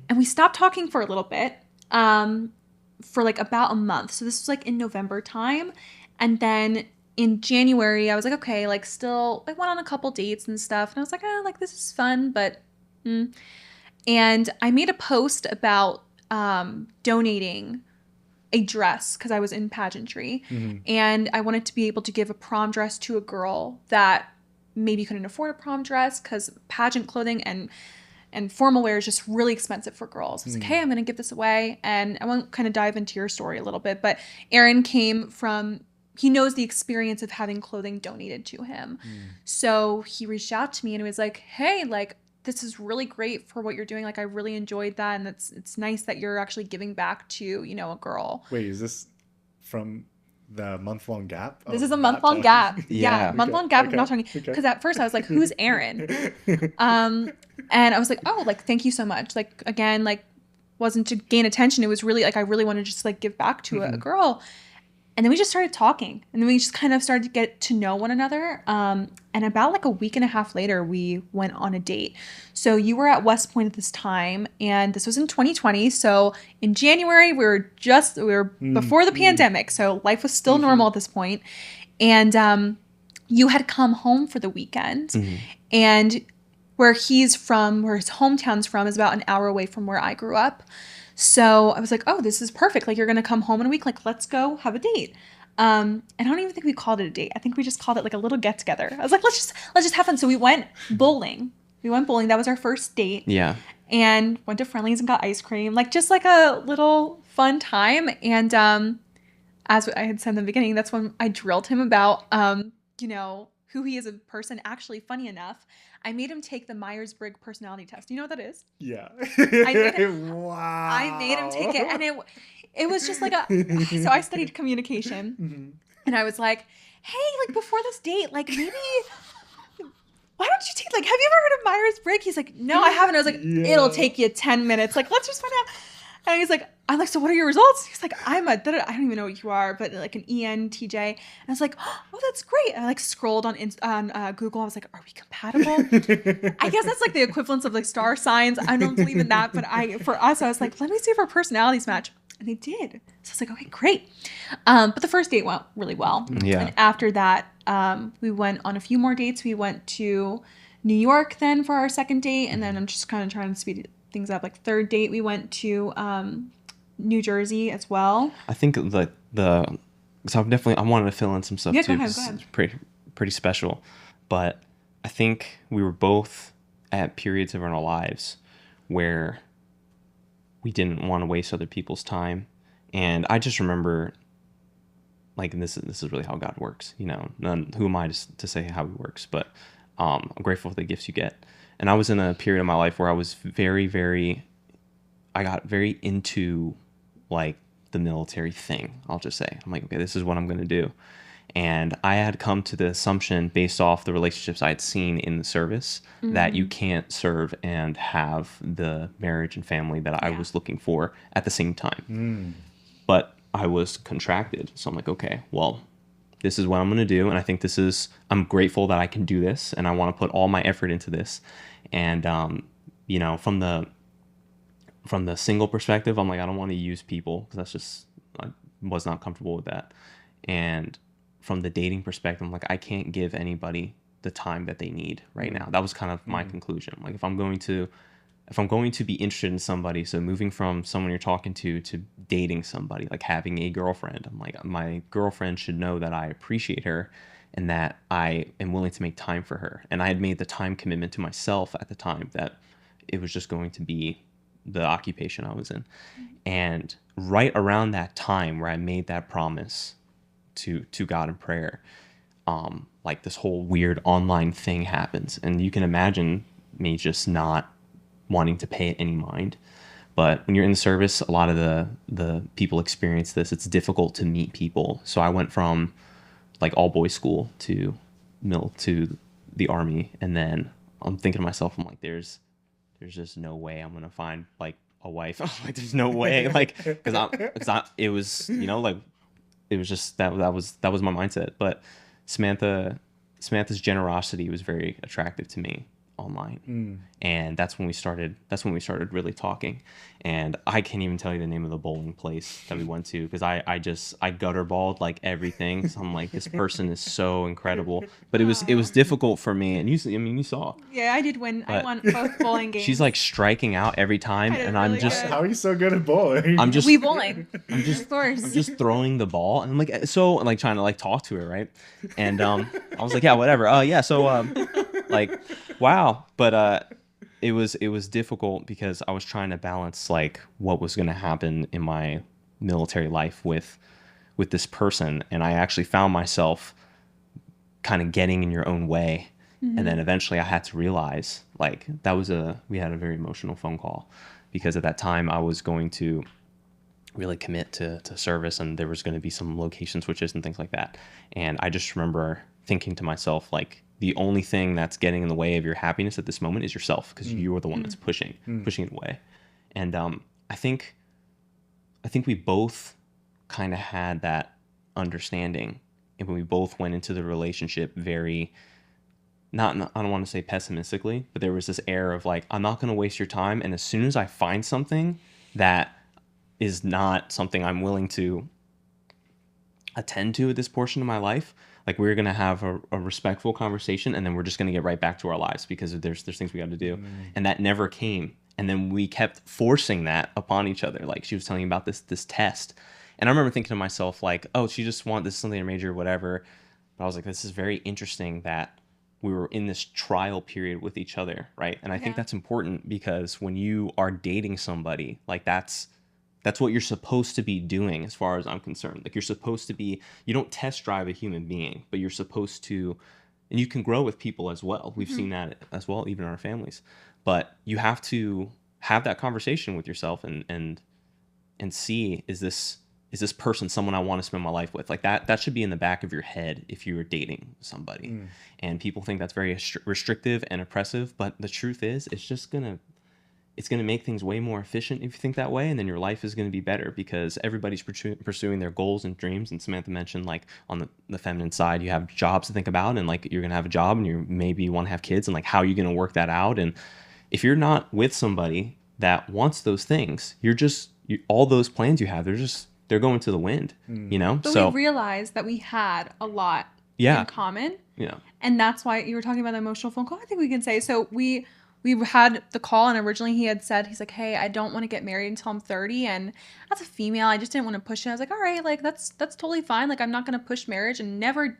[SPEAKER 2] And we stopped talking for a little bit, for like about a month. So this was like in November time. And then in January, I was like, okay, like still, I went on a couple dates and stuff. And I was like, like this is fun, but... And I made a post about donating a dress because I was in pageantry, and I wanted to be able to give a prom dress to a girl that maybe couldn't afford a prom dress because pageant clothing and formal wear is just really expensive for girls. I was like, hey, I'm going to give this away. And I won't kind of dive into your story a little bit, but Aaron he knows the experience of having clothing donated to him. So he reached out to me and he was like, hey, like, this is really great for what you're doing. Like, I really enjoyed that. And it's nice that you're actually giving back to, a girl.
[SPEAKER 1] Wait, is this from the month-long gap?
[SPEAKER 2] This is a month-long gap.
[SPEAKER 3] Yeah.
[SPEAKER 2] Month-long gap. I'm not talking. Because at first I was like, who's Aaron? And I was like, oh, like, thank you so much. Like, again, like, wasn't to gain attention. It was really like, I really wanted to just like give back to a girl. And then we just started talking, and then we just kind of started to get to know one another. And about like a week and a half later, we went on a date. So you were at West Point at this time, and this was in 2020. So in January, we were before the pandemic. So life was still normal at this point. And you had come home for the weekend, and where his hometown's from is about an hour away from where I grew up. So I was like, oh, this is perfect. Like, you're going to come home in a week. Like, let's go have a date. And I don't even think we called it a date. I think we just called it like a little get together. I was like, let's just have fun. So we went bowling. That was our first date.
[SPEAKER 3] Yeah.
[SPEAKER 2] And went to Friendly's and got ice cream. Like, just like a little fun time. And as I had said in the beginning, that's when I drilled him about, who he is as a person. Actually, funny enough, I made him take the Myers-Briggs personality test. Do you know what that is?
[SPEAKER 1] Yeah.
[SPEAKER 2] Wow. I made him take it, and it was just like so I studied communication, and I was like, hey, like, before this date, like, maybe why don't you take, like, have you ever heard of Myers-Briggs? He's like, no, I haven't. I was like, it'll take you 10 minutes. Like, let's just find out. And he's like, I'm like, so what are your results? He's like, I don't even know what you are, but like an ENTJ. And I was like, oh, that's great. And I like scrolled on Google. I was like, are we compatible? I guess that's like the equivalence of like star signs. I don't believe in that, but for us, I was like, let me see if our personalities match. And they did. So I was like, okay, great. But the first date went really well.
[SPEAKER 3] Yeah.
[SPEAKER 2] And after that, we went on a few more dates. We went to New York then for our second date. And then I'm just kind of trying to speed things up. Like third date, we went to New Jersey as well.
[SPEAKER 3] I think so I wanted to fill in some stuff too.
[SPEAKER 2] Go ahead.
[SPEAKER 3] It's pretty special. But I think we were both at periods of our lives where we didn't want to waste other people's time. And I just remember, like, and this is really how God works, you know. Who am I to say how He works? But I'm grateful for the gifts you get. And I was in a period of my life where I was I got very into, like, the military thing, I'll just say. I'm like, okay, this is what I'm going to do. And I had come to the assumption, based off the relationships I had seen in the service, that you can't serve and have the marriage and family that I was looking for at the same time. But I was contracted. So I'm like, okay, well, this is what I'm going to do. And I think I'm grateful that I can do this. And I want to put all my effort into this. And, you know, from the single perspective, I'm like, I don't want to use people, because I was not comfortable with that. And from the dating perspective, I'm like, I can't give anybody the time that they need right now. That was kind of my conclusion. Like, if I'm going to be interested in somebody, so moving from someone you're talking to dating somebody, like having a girlfriend, I'm like, my girlfriend should know that I appreciate her and that I am willing to make time for her. And I had made the time commitment to myself at the time that it was just going to be the occupation I was in. And right around that time where I made that promise to God in prayer, like, this whole weird online thing happens. And you can imagine me just not wanting to pay it any mind. But when you're in the service, a lot of the people experience this. It's difficult to meet people. So I went from, like, all boys school to the Army. And then I'm thinking to myself, I'm like, there's just no way I'm going to find, like, a wife. Like, there's no way, like, it was, you know, like, it was just, that was my mindset. But Samantha's generosity was very attractive to me online. And that's when we started really talking. And I can't even tell you the name of the bowling place that we went to, because I gutter balled, like, everything. So I'm like, this person is so incredible. But it was difficult for me. And you saw.
[SPEAKER 2] Yeah, I did win. I won both bowling games.
[SPEAKER 3] She's like striking out every time, and I'm just,
[SPEAKER 1] how are you so good at bowling?
[SPEAKER 2] We bowling.
[SPEAKER 3] I'm just,
[SPEAKER 2] of course.
[SPEAKER 3] I'm just throwing the ball, and I'm like, so, like, trying to, like, talk to her, right? And I was like, yeah, whatever. Yeah, so like, wow. But it was difficult because I was trying to balance, like, what was going to happen in my military life with this person, and I actually found myself kind of getting in your own way. And then eventually I had to realize, like, we had a very emotional phone call, because at that time I was going to really commit to service, and there was going to be some location switches and things like that. And I just remember thinking to myself, like, the only thing that's getting in the way of your happiness at this moment is yourself, because you're the one that's pushing it away. And I think we both kind of had that understanding, and when we both went into the relationship very, I don't want to say pessimistically, but there was this air of, like, I'm not going to waste your time, and as soon as I find something that is not something I'm willing to attend to at this portion of my life, like, we're going to have a respectful conversation, and then we're just going to get right back to our lives, because there's things we got to do. And that never came. And then we kept forcing that upon each other. Like, she was telling me about this test. And I remember thinking to myself, like, oh, she just wants this something major or whatever. But I was like, this is very interesting that we were in this trial period with each other, right? And I think that's important, because when you are dating somebody, like, that's what you're supposed to be doing, as far as I'm concerned. Like, you're supposed to be, you don't test drive a human being, but you're supposed to, and you can grow with people as well. We've seen that as well, even in our families. But you have to have that conversation with yourself and see, is this is this person someone I want to spend my life with? Like that should be in the back of your head if you were dating somebody. And people think that's very restrictive and oppressive, but the truth is it's going to make things way more efficient if you think that way, and then your life is going to be better because everybody's pursuing their goals and dreams. And Samantha mentioned, like, on the feminine side, you have jobs to think about, and like you're going to have a job, and you maybe want to have kids, and like how are you going to work that out? And if you're not with somebody that wants those things, all those plans you have, they're going to the wind, you know?
[SPEAKER 2] But
[SPEAKER 3] so
[SPEAKER 2] we realized that we had a lot
[SPEAKER 3] Yeah.
[SPEAKER 2] in common.
[SPEAKER 3] Yeah.
[SPEAKER 2] And that's why you were talking about the emotional phone call. I think we can say, so we had the call, and originally he had said, he's like, hey, I don't want to get married until I'm 30. And as a female, I just didn't want to push it. I was like, all right, like that's totally fine. Like, I'm not going to push marriage. And never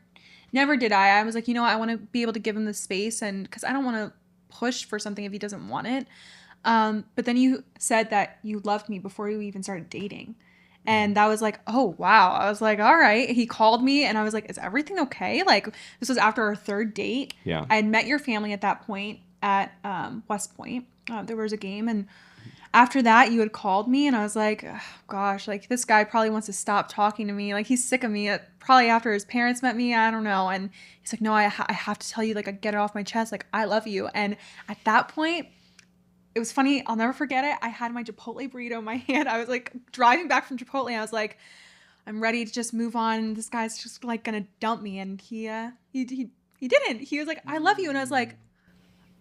[SPEAKER 2] did I. I was like, I want to be able to give him the space, and because I don't want to push for something if he doesn't want it. But then you said that you loved me before you even started dating. And that was like, oh, wow. I was like, all right. He called me and I was like, is everything okay? Like, this was after our third date.
[SPEAKER 3] Yeah.
[SPEAKER 2] I had met your family at that point at West Point. There was a game. And after that, you had called me and I was like, oh, gosh, like this guy probably wants to stop talking to me. Like, he's sick of me. Probably after his parents met me. I don't know. And he's like, no, I have to tell you, like, I get it off my chest. Like, I love you. And at that point, it was funny. I'll never forget it. I had my Chipotle burrito in my hand. I was like driving back from Chipotle. And I was like, I'm ready to just move on. This guy's just like going to dump me. And he didn't. He was like, I love you. And I was like,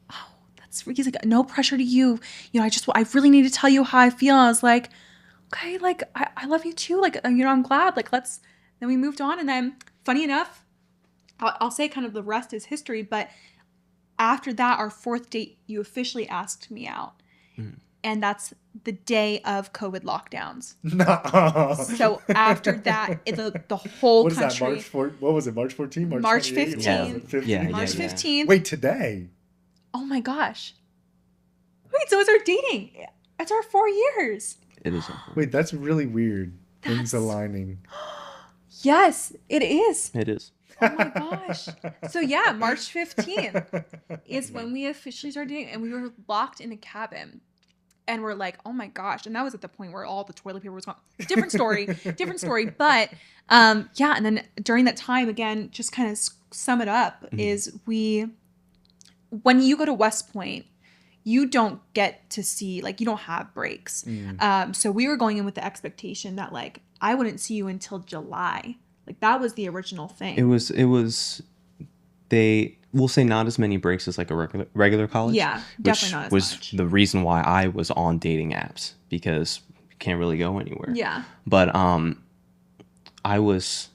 [SPEAKER 2] oh, he's like, no pressure to you. I really need to tell you how I feel. And I was like, okay, like, I love you too. Like, I'm glad. Like, then we moved on. And then funny enough, I'll say kind of the rest is history, but after that, our fourth date, you officially asked me out. And that's the day of COVID lockdowns. No. So after that, the whole
[SPEAKER 1] what is
[SPEAKER 2] country.
[SPEAKER 1] That, what was it, March 14th?
[SPEAKER 2] March 15th.
[SPEAKER 3] Yeah.
[SPEAKER 2] March 15th.
[SPEAKER 1] Wait, today?
[SPEAKER 2] Oh my gosh. Wait, so it's our dating. It's our 4 years.
[SPEAKER 3] It is.
[SPEAKER 1] Wait, that's really weird. Things aligning.
[SPEAKER 2] Yes, it is.
[SPEAKER 3] It is.
[SPEAKER 2] Oh my gosh. So yeah, March 15th is when we officially started dating, and we were locked in a cabin. And we're like, oh my gosh. And that was at the point where all the toilet paper was gone. Different story. But yeah, and then during that time, again, just kind of sum it up, is when you go to West Point, you don't get to see, like, you don't have breaks. So we were going in with the expectation that, like, I wouldn't see you until July. Like, that was the original thing.
[SPEAKER 3] It was we'll say not as many breaks as like a regular college. Yeah,
[SPEAKER 2] definitely not as
[SPEAKER 3] was
[SPEAKER 2] much.
[SPEAKER 3] The reason why I was on dating apps, because you can't really go anywhere.
[SPEAKER 2] Yeah.
[SPEAKER 3] But I was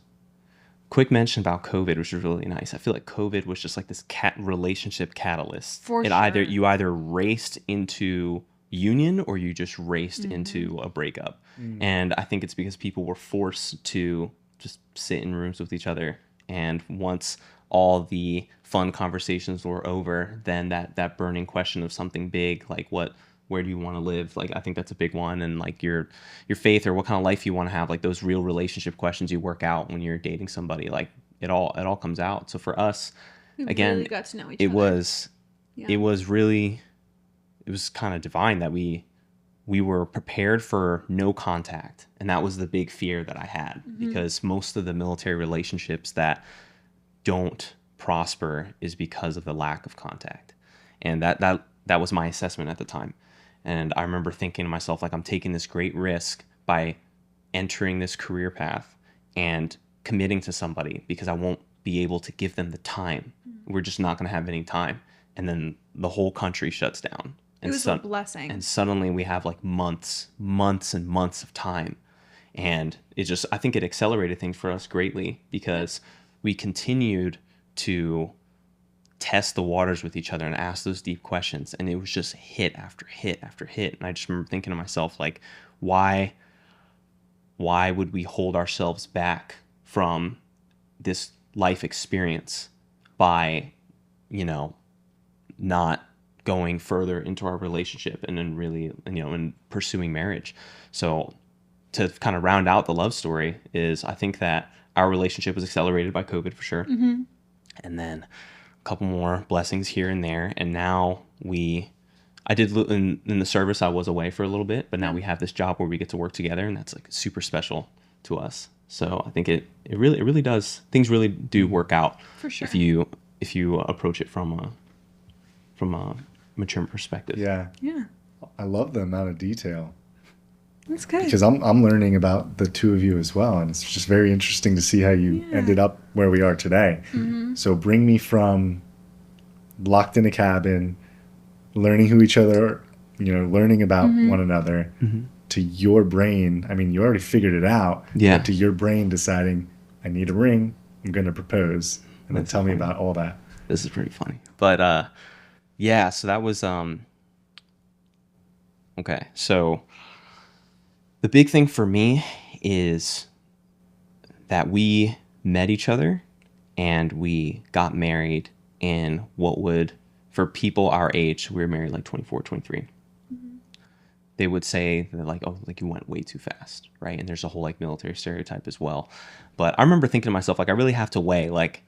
[SPEAKER 3] quick mention about COVID, which was really nice. I feel like COVID was just like this relationship catalyst.
[SPEAKER 2] For sure.
[SPEAKER 3] You either raced into union or you just raced into a breakup. And I think it's because people were forced to just sit in rooms with each other. And once all the fun conversations were over, then that burning question of something big, like where do you want to live? Like, I think that's a big one. And like your faith, or what kind of life you want to have, like those real relationship questions you work out when you're dating somebody, like it all comes out. So for us,
[SPEAKER 2] we
[SPEAKER 3] again,
[SPEAKER 2] really got to know each
[SPEAKER 3] it
[SPEAKER 2] other.
[SPEAKER 3] it was kind of divine that we were prepared for no contact. And that was the big fear that I had, because most of the military relationships that don't prosper is because of the lack of contact. And that was my assessment at the time. And I remember thinking to myself, like, I'm taking this great risk by entering this career path and committing to somebody because I won't be able to give them the time. We're just not going to have any time. And then the whole country shuts down.
[SPEAKER 2] It was a blessing.
[SPEAKER 3] And suddenly we have like months and months of time. And I think it accelerated things for us greatly, because we continued to test the waters with each other and ask those deep questions. And it was just hit after hit after hit. And I just remember thinking to myself, like, why would we hold ourselves back from this life experience by, not going further into our relationship and then really, and pursuing marriage. So to kind of round out the love story is, I think that our relationship was accelerated by COVID for sure. And then a couple more blessings here and there. And now I did in the service, I was away for a little bit, but now we have this job where we get to work together, and that's like super special to us. So I think it really does. Things really do work out
[SPEAKER 2] For sure.
[SPEAKER 3] if you approach it from a mature perspective.
[SPEAKER 1] Yeah.
[SPEAKER 2] Yeah.
[SPEAKER 1] I love the amount of detail
[SPEAKER 2] That's good.
[SPEAKER 1] because I'm learning about the two of you as well, and it's just very interesting to see how you ended up where we are today. So bring me from locked in a cabin, learning who each other, learning about one another, to your brain. I mean, you already figured it out.
[SPEAKER 3] Yeah.
[SPEAKER 1] But to your brain deciding, I need a ring, I'm going to propose, and then
[SPEAKER 3] That's
[SPEAKER 1] tell me
[SPEAKER 3] funny.
[SPEAKER 1] about all that.
[SPEAKER 3] This is pretty funny. But yeah, so that was okay. So the big thing for me is that we met each other and we got married in what would, for people our age, we were married like 24, 23. They would say that like, oh, like you went way too fast, right? And there's a whole like military stereotype as well. But I remember thinking to myself, like, I really have to weigh, like,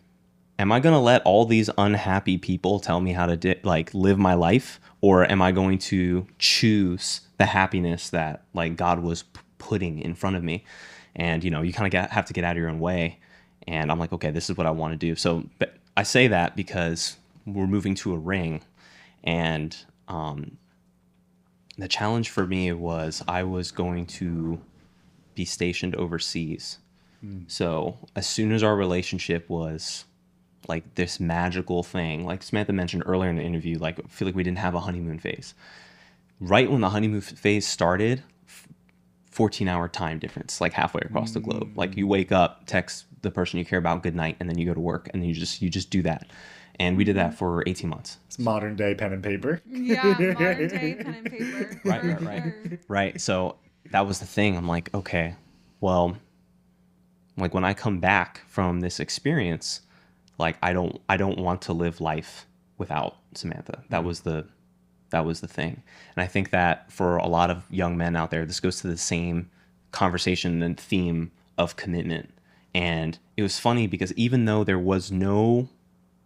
[SPEAKER 3] am I going to let all these unhappy people tell me how to like live my life? Or am I going to choose the happiness that like God was putting in front of me? And, you kind of have to get out of your own way. And I'm like, okay, this is what I want to do. So but I say that because we're moving to a ring. And the challenge for me was I was going to be stationed overseas. So as soon as our relationship was like this magical thing, like Samantha mentioned earlier in the interview, like I feel like we didn't have a honeymoon phase. Right when the honeymoon phase started, 14-hour time difference, like halfway across the globe. Like you wake up, text the person you care about good night, and then you go to work, and then you just do that. And we did that for 18 months.
[SPEAKER 1] It's modern day pen and paper.
[SPEAKER 2] Yeah, modern day pen and paper.
[SPEAKER 3] Right. Right. So that was the thing. I'm like, okay, well, like when I come back from this experience, like I don't want to live life without Samantha. That was the thing. And I think that for a lot of young men out there, this goes to the same conversation and theme of commitment. And it was funny because even though there was no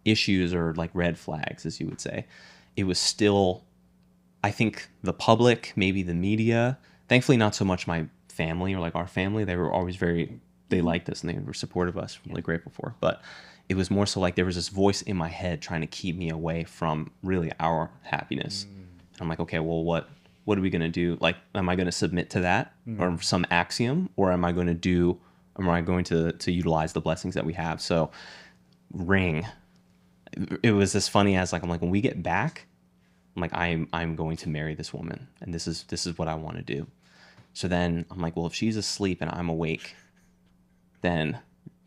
[SPEAKER 3] issues or like red flags, as you would say, it was still, I think the public, maybe the media, thankfully not so much my family or like our family, they were always they liked us and they were supportive of us, really grateful for. But it was more so like there was this voice in my head trying to keep me away from really our happiness. And I'm like, okay, well, what are we going to do? Like, am I going to submit to that or some axiom, or am I going to utilize the blessings that we have? So ring, it was as funny as like, I'm like, when we get back, I'm like, I'm going to marry this woman, and this is what I want to do. So then I'm like, well, if she's asleep and I'm awake, then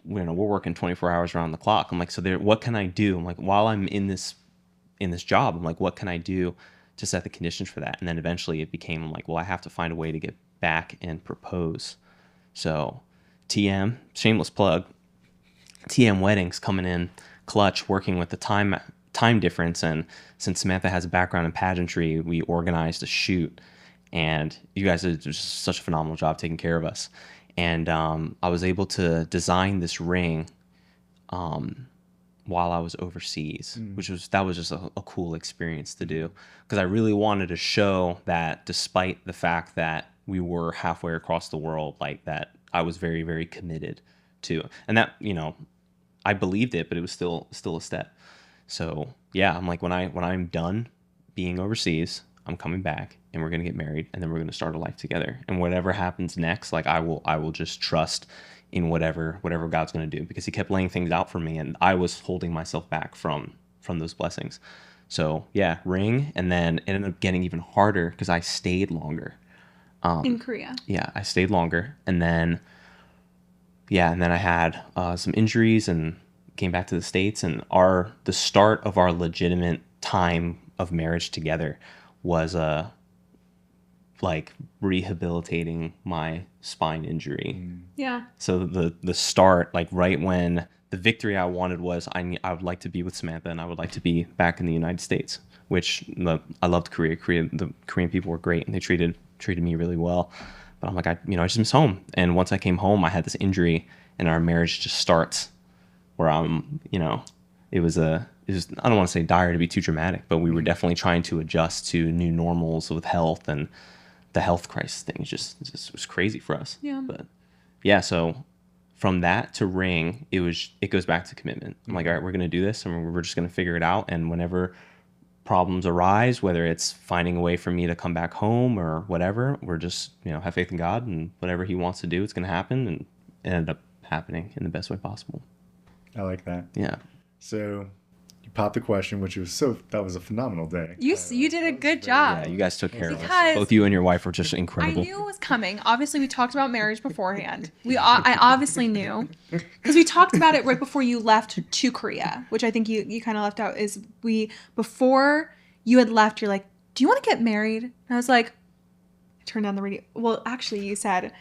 [SPEAKER 3] we're working 24 hours around the clock. I'm like, so what can I do? I'm like, while I'm in this job, I'm like, what can I do to set the conditions for that? And then eventually it became, I'm like, well, I have to find a way to get back and propose. So TM, shameless plug, TM Weddings coming in clutch, working with the time difference. And since Samantha has a background in pageantry, we organized a shoot, and you guys did just such a phenomenal job taking care of us. And I was able to design this ring while I was overseas, that was just a cool experience to do, because I really wanted to show that despite the fact that we were halfway across the world, like that I was very, very committed to, and that, I believed it, but it was still a step. So yeah, I'm like, when I'm done being overseas, I'm coming back and we're going to get married, and then we're going to start a life together. And whatever happens next, like I will just trust in whatever God's going to do, because he kept laying things out for me and I was holding myself back from those blessings. So yeah, ring. And then it ended up getting even harder because I stayed longer.
[SPEAKER 2] In Korea.
[SPEAKER 3] Yeah, I stayed longer. And then I had some injuries and came back to the States, and the start of our legitimate time of marriage together was like rehabilitating my spine injury.
[SPEAKER 2] Yeah.
[SPEAKER 3] So the start, like right when the victory I wanted was I would like to be with Samantha, and I would like to be back in the United States, which I loved Korea. The Korean people were great, and they treated me really well. But I'm like, I just miss home. And once I came home, I had this injury, and our marriage just starts where I'm, it was I don't want to say dire to be too dramatic, but we were definitely trying to adjust to new normals with health, and the health crisis thing just was crazy for us.
[SPEAKER 2] Yeah.
[SPEAKER 3] But yeah, so from that to ring, it goes back to commitment. I'm like, all right, we're gonna do this, and we're just gonna figure it out. And whenever problems arise, whether it's finding a way for me to come back home or whatever, we're just, have faith in God, and whatever He wants to do, it's gonna happen, and it ended up happening in the best way possible.
[SPEAKER 1] I like that.
[SPEAKER 3] Yeah.
[SPEAKER 1] So you popped the question, which was that was a phenomenal day.
[SPEAKER 2] You did a good job.
[SPEAKER 3] Yeah, you guys took care of us.
[SPEAKER 2] Because
[SPEAKER 3] Both you and your wife were just
[SPEAKER 2] I
[SPEAKER 3] incredible.
[SPEAKER 2] knew it was coming. Obviously, we talked about marriage beforehand. I obviously knew because we talked about it right before you left to Korea, which I think you kind of left out. Is before you had left, you're like, "Do you want to get married?" And I was like, I turned on the radio. Well, actually, you said,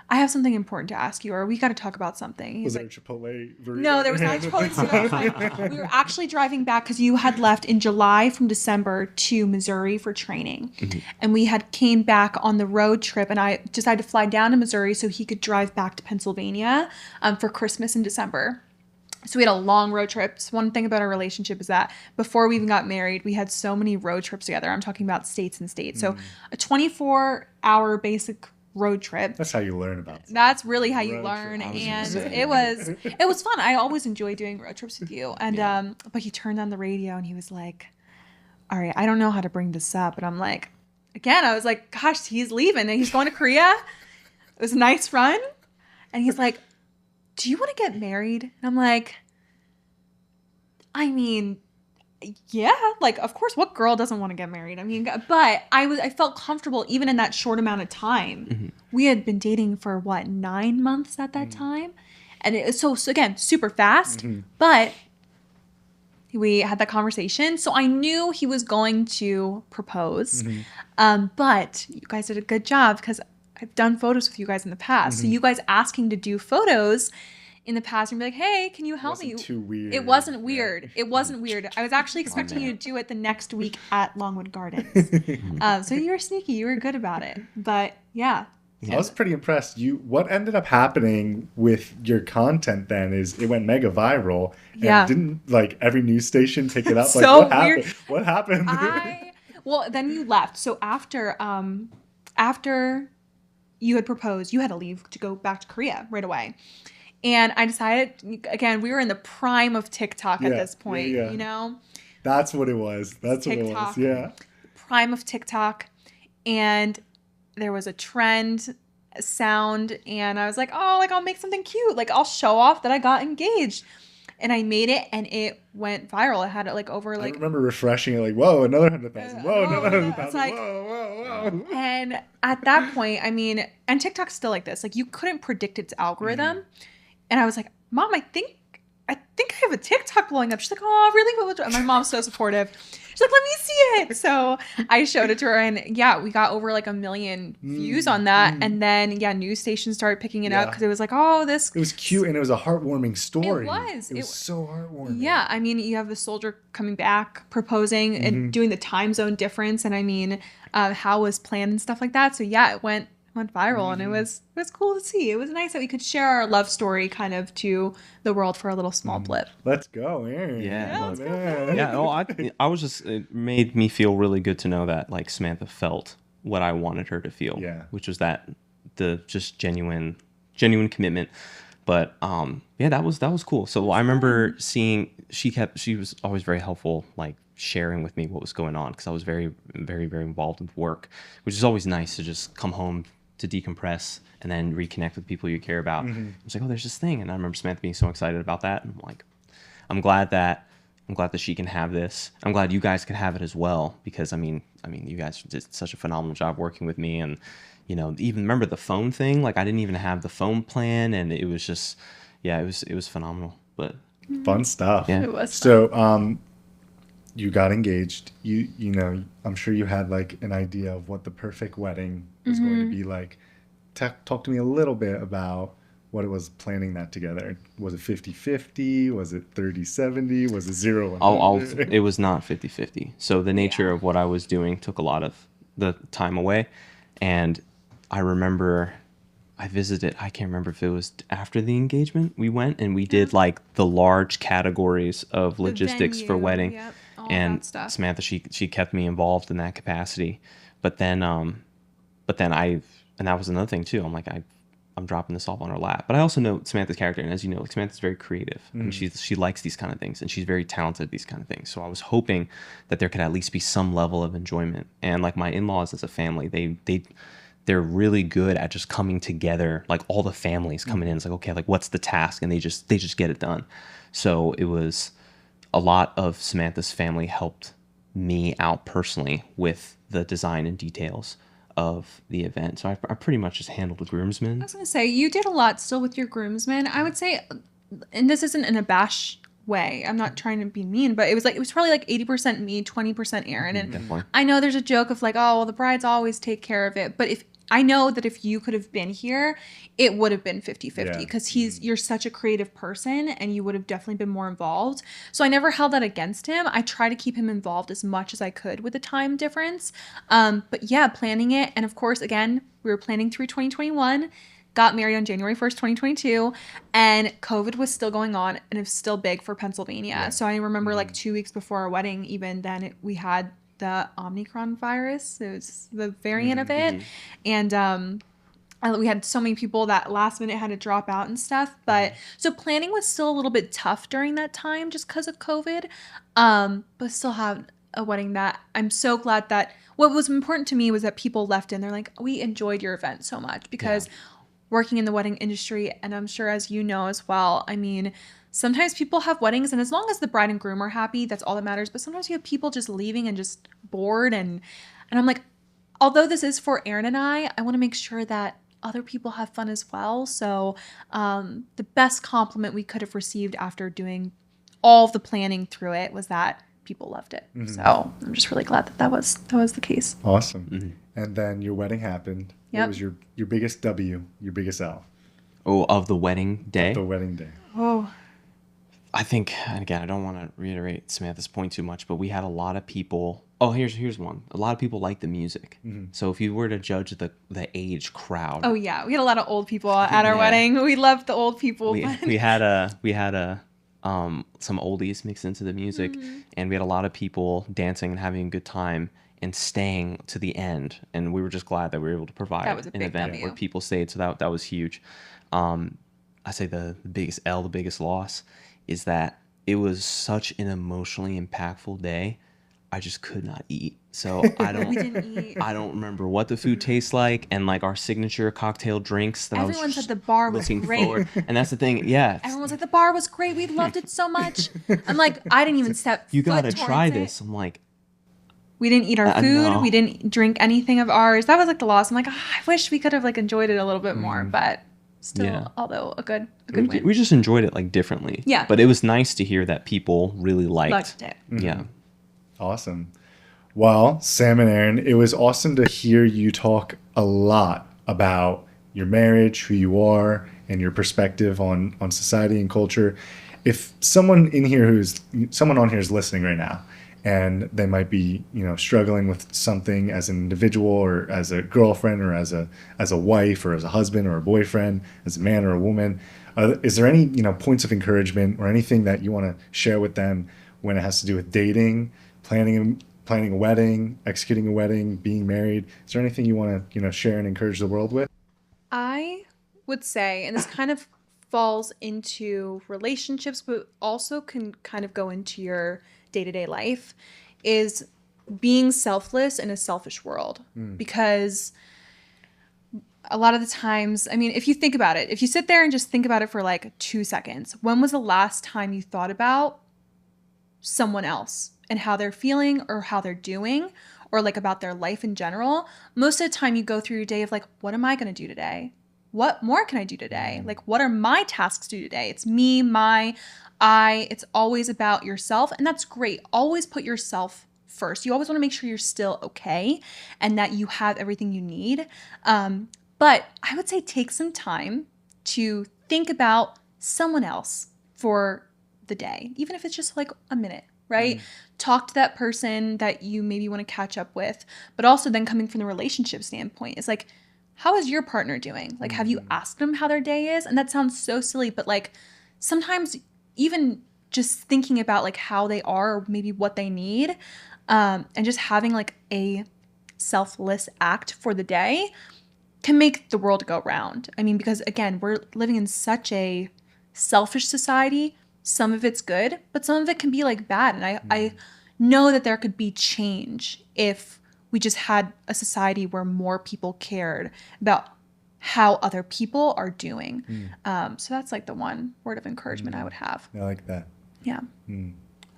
[SPEAKER 2] I have something important to ask you, or we got to talk about something.
[SPEAKER 1] Was there a Chipotle burrito?
[SPEAKER 2] No, there was not a Chipotle burrito. We were actually driving back because you had left in July from December to Missouri for training.
[SPEAKER 3] Mm-hmm.
[SPEAKER 2] And we had came back on the road trip, and I decided to fly down to Missouri so he could drive back to Pennsylvania for Christmas in December. So we had a long road trip. So one thing about our relationship is that before we even got married, we had so many road trips together. I'm talking about states and states. So a 24-hour basic road trip.
[SPEAKER 1] That's how you learn about stuff.
[SPEAKER 2] That's really how you
[SPEAKER 1] Road
[SPEAKER 2] learn,
[SPEAKER 1] trip.
[SPEAKER 2] and it was fun. I always enjoy doing road trips with you. And but he turned on the radio and he was like, "All right, I don't know how to bring this up," and I'm like, again, I was like, "Gosh, he's leaving and he's going to Korea. It was a nice run," and he's like, "Do you want to get married?" And I'm like, I mean, yeah, like, of course, what girl doesn't want to get married? I mean, but I felt comfortable even in that short amount of time.
[SPEAKER 3] Mm-hmm.
[SPEAKER 2] We had been dating for 9 months at that time. And it was so again, super fast, but we had that conversation. So I knew he was going to propose. But you guys did a good job because I've done photos with you guys in the past. So you guys asking to do photos in the past and be like, "Hey, can you help me?"
[SPEAKER 1] Too weird.
[SPEAKER 2] It wasn't weird. Yeah. It wasn't weird. I was actually expecting you to do it the next week at Longwood Gardens. So you were sneaky. You were good about it. But yeah.
[SPEAKER 1] I was pretty impressed. What ended up happening with your content then is it went mega viral. And didn't every news station pick it up?
[SPEAKER 2] So
[SPEAKER 1] what
[SPEAKER 2] weird.
[SPEAKER 1] happened? What happened?
[SPEAKER 2] Well, then you left. So after you had proposed, you had to leave to go back to Korea right away. And I decided, again, we were in the prime of TikTok at this point, you know?
[SPEAKER 1] That's what it was. That's TikTok. What it was, yeah.
[SPEAKER 2] Prime of TikTok. And there was a trend sound, and I was like, oh, I'll make something cute. I'll show off that I got engaged. And I made it, and it went viral. I had it over I
[SPEAKER 1] remember refreshing it whoa, another 100,000. Whoa, another 100,000. Whoa.
[SPEAKER 2] And at that point, and TikTok's still like this. You couldn't predict its algorithm. And I was like, "Mom, I think I have a TikTok blowing up." She's like, "Oh, really?" And my mom's so supportive. She's like, "Let me see it." So I showed it to her, and we got over 1 million views on that. And then news stations started picking it up because it was like, "Oh, this."
[SPEAKER 1] It was cute, and it was a heartwarming story.
[SPEAKER 2] It was.
[SPEAKER 1] It was so heartwarming.
[SPEAKER 2] Yeah, you have the soldier coming back, proposing, and doing the time zone difference, and how it was planned and stuff like that. So it went viral, and it was cool to see. It was nice that we could share our love story kind of to the world for a little small blip.
[SPEAKER 1] Let's go, Aaron.
[SPEAKER 2] Let's go.
[SPEAKER 3] I was just, it made me feel really good to know that Samantha felt what I wanted her to feel, which was that the just genuine commitment. But that was cool. So I remember seeing she was always very helpful, sharing with me what was going on, because I was very, very, very involved with work, which is always nice to just come home to decompress and then reconnect with people you care about. It's like, oh, there's this thing. And I remember Samantha being so excited about that. And I'm like, I'm glad that she can have this. I'm glad you guys can have it as well, because you guys did such a phenomenal job working with me. And, even remember the phone thing? I didn't even have the phone plan, and it was just, it was phenomenal. But
[SPEAKER 1] fun stuff.
[SPEAKER 2] Yeah. It was
[SPEAKER 1] fun. So, you got engaged. I'm sure you had an idea of what the perfect wedding was going to be like. Talk to me a little bit about what it was planning that together. Was it 50-50? Was it 30-70? Was it 0-100?
[SPEAKER 3] It was not 50-50. So the nature of what I was doing took a lot of the time away. And I remember I visited, I can't remember if it was after the engagement, we went and we did the large categories of logistics for wedding.
[SPEAKER 2] Yep.
[SPEAKER 3] And Samantha, she kept me involved in that capacity. But then that was another thing too. I'm like, I'm dropping this off on her lap. But I also know Samantha's character, and as you know, like, Samantha's very creative, and she likes these kind of things, and she's very talented at these kind of things. So I was hoping that there could at least be some level of enjoyment. And like my in-laws as a family, they're really good at just coming together, like all the families coming in. It's like, okay, like what's the task? And they just get it done. So it was a lot of Samantha's family helped me out personally with the design and details of the event. So I pretty much just handled the groomsmen.
[SPEAKER 2] I was going to say, you did a lot still with your groomsmen. I would say, and this isn't in a bash way, I'm not trying to be mean, but it was probably like 80% me, 20% Aaron. And
[SPEAKER 3] Definitely.
[SPEAKER 2] I know there's a joke of like, oh, well, the brides always take care of it. But I know that if you could have been here, it would have been 50-50 because you're such a creative person and you would have definitely been more involved. So I never held that against him. I try to keep him involved as much as I could with the time difference. But yeah, planning it. And of course, again, we were planning through 2021, got married on January 1st, 2022, and COVID was still going on and it was still big for Pennsylvania. Yeah. So I remember like 2 weeks before our wedding, even then we had the Omicron virus. It was the variant of it. And we had so many people that last minute had to drop out and stuff. But so planning was still a little bit tough during that time just because of COVID. But still had a wedding that I'm so glad that what was important to me was that people left in. They're like, we enjoyed your event so much because working in the wedding industry, and I'm sure as you know as well, I mean, sometimes people have weddings and as long as the bride and groom are happy, that's all that matters. But sometimes you have people just leaving and just bored. And I'm like, although this is for Aaron and I want to make sure that other people have fun as well. So the best compliment we could have received after doing all of the planning through it was that people loved it. So I'm just really glad that was the case.
[SPEAKER 1] Awesome. And then your wedding happened.
[SPEAKER 2] Yep.
[SPEAKER 1] What was your biggest W, your biggest L?
[SPEAKER 3] Oh, of the wedding day?
[SPEAKER 1] The wedding day.
[SPEAKER 2] Oh,
[SPEAKER 3] I think, and again, I don't want to reiterate Samantha's point too much, but we had a lot of people. Oh, here's one. A lot of people like the music. So if you were to judge the age crowd.
[SPEAKER 2] Oh yeah, we had a lot of old people at our wedding. We loved the old people.
[SPEAKER 3] We had some oldies mixed into the music, and we had a lot of people dancing and having a good time and staying to the end. And we were just glad that we were able to provide an event where people stayed. So that was huge. I say the biggest L, the biggest loss, is that it was such an emotionally impactful day. I just could not eat. So I don't remember what the food tastes like, and like our signature cocktail drinks that
[SPEAKER 2] everyone said the bar was great.
[SPEAKER 3] Forward. And that's the thing, yeah.
[SPEAKER 2] Everyone was like, the bar was great. We loved it so much. I'm like, I didn't even step
[SPEAKER 3] You gotta
[SPEAKER 2] foot
[SPEAKER 3] try
[SPEAKER 2] towards
[SPEAKER 3] this.
[SPEAKER 2] it.
[SPEAKER 3] I'm like,
[SPEAKER 2] we didn't eat our food.
[SPEAKER 3] No.
[SPEAKER 2] We didn't drink anything of ours. That was like the loss. I'm like, I wish we could have like enjoyed it a little bit more, but still, although a good win.
[SPEAKER 3] We just enjoyed it like differently.
[SPEAKER 2] Yeah.
[SPEAKER 3] But it was nice to hear that people really liked
[SPEAKER 2] it.
[SPEAKER 3] Yeah.
[SPEAKER 1] Awesome. Well, Sam and Aaron, it was awesome to hear you talk a lot about your marriage, who you are, and your perspective on society and culture. If someone on here is listening right now, and they might be, struggling with something as an individual or as a girlfriend or as a wife or as a husband or a boyfriend, as a man or a woman, is there any, points of encouragement or anything that you want to share with them when it has to do with dating, planning a wedding, executing a wedding, being married? Is there anything you want to, share and encourage the world with?
[SPEAKER 2] I would say, and this kind of falls into relationships, but also can kind of go into your day-to-day life, is being selfless in a selfish world. Because a lot of the times, I mean, if you think about it, if you sit there and just think about it for like 2 seconds, when was the last time you thought about someone else and how they're feeling or how they're doing or like about their life in general? Most of the time you go through your day of like, what am I going to do today? What more can I do today? Like, what are my tasks to do today? It's me, it's always about yourself. And that's great. Always put yourself first. You always want to make sure you're still okay and that you have everything you need. But I would say take some time to think about someone else for the day, even if it's just like a minute, right? Talk to that person that you maybe want to catch up with, but also then coming from the relationship standpoint, it's like, how is your partner doing? Like, have you asked them how their day is? And that sounds so silly, but like sometimes even just thinking about like how they are or maybe what they need, and just having like a selfless act for the day can make the world go round. I mean, because again, we're living in such a selfish society. Some of it's good, but some of it can be like bad. And I know that there could be change if we just had a society where more people cared about how other people are doing. So that's like the one word of encouragement I would have.
[SPEAKER 1] I like that.
[SPEAKER 2] Yeah.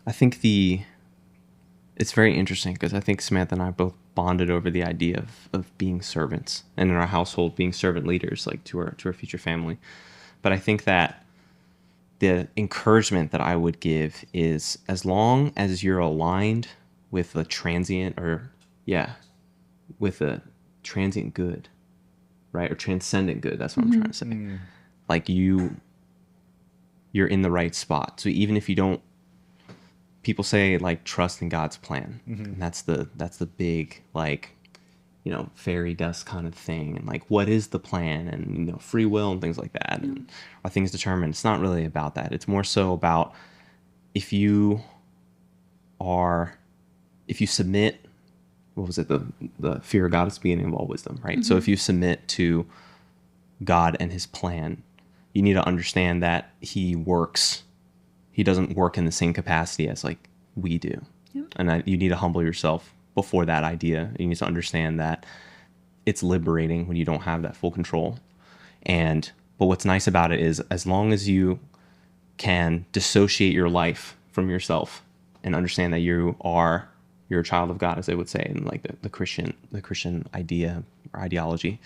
[SPEAKER 3] I think it's very interesting because I think Samantha and I both bonded over the idea of being servants, and in our household being servant leaders, like to our future family. But I think that the encouragement that I would give is, as long as you're aligned with a transient good, right? Or transcendent good. That's what I'm trying to say. Like you're in the right spot. So even if you don't, people say like trust in God's plan. And that's the big, like, you know, fairy dust kind of thing. And like, what is the plan? And, you know, free will and things like that. And are things determined? It's not really about that. It's more so about if you submit, what was it? The fear of God is the beginning of all wisdom, right? So if you submit to God and his plan, you need to understand that he doesn't work in the same capacity as like we do. And you need to humble yourself before that idea. You need to understand that it's liberating when you don't have that full control. But what's nice about it is, as long as you can dissociate your life from yourself and understand that you're a child of God, as they would say in like the Christian idea or ideology,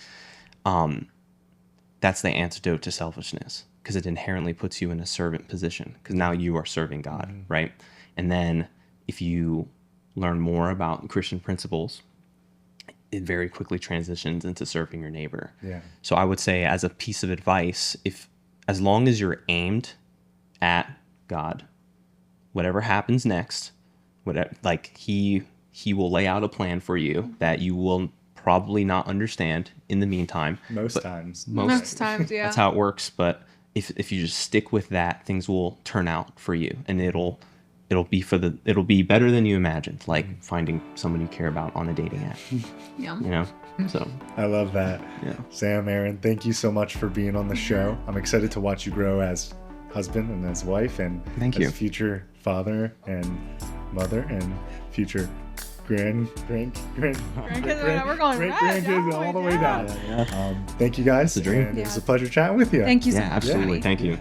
[SPEAKER 3] that's the antidote to selfishness, because it inherently puts you in a servant position, because now you are serving God, right? And then if you learn more about Christian principles, it very quickly transitions into serving your neighbor. So I would say, as a piece of advice, as long as you're aimed at God, whatever happens next, like he will lay out a plan for you that you will probably not understand in the meantime.
[SPEAKER 1] Most times,
[SPEAKER 2] yeah.
[SPEAKER 3] That's how it works. But if you just stick with that, things will turn out for you, and it'll be better than you imagined, like finding someone you care about on a dating app.
[SPEAKER 2] Yeah.
[SPEAKER 3] You know? So
[SPEAKER 1] I love that.
[SPEAKER 3] Yeah.
[SPEAKER 1] Sam, Aaron, thank you so much for being on the show. I'm excited to watch you grow as husband and as wife, and
[SPEAKER 3] Thank
[SPEAKER 1] as
[SPEAKER 3] you.
[SPEAKER 1] future father and mother and future grandkids.
[SPEAKER 2] We're going right
[SPEAKER 1] grandkids
[SPEAKER 2] down,
[SPEAKER 1] all the way down.
[SPEAKER 3] Yeah.
[SPEAKER 1] Thank you guys.
[SPEAKER 3] It's a dream.
[SPEAKER 1] And it was a pleasure chatting with you.
[SPEAKER 2] Thank you so
[SPEAKER 3] Yeah,
[SPEAKER 2] much.
[SPEAKER 3] absolutely.
[SPEAKER 2] Daddy.
[SPEAKER 3] Thank you.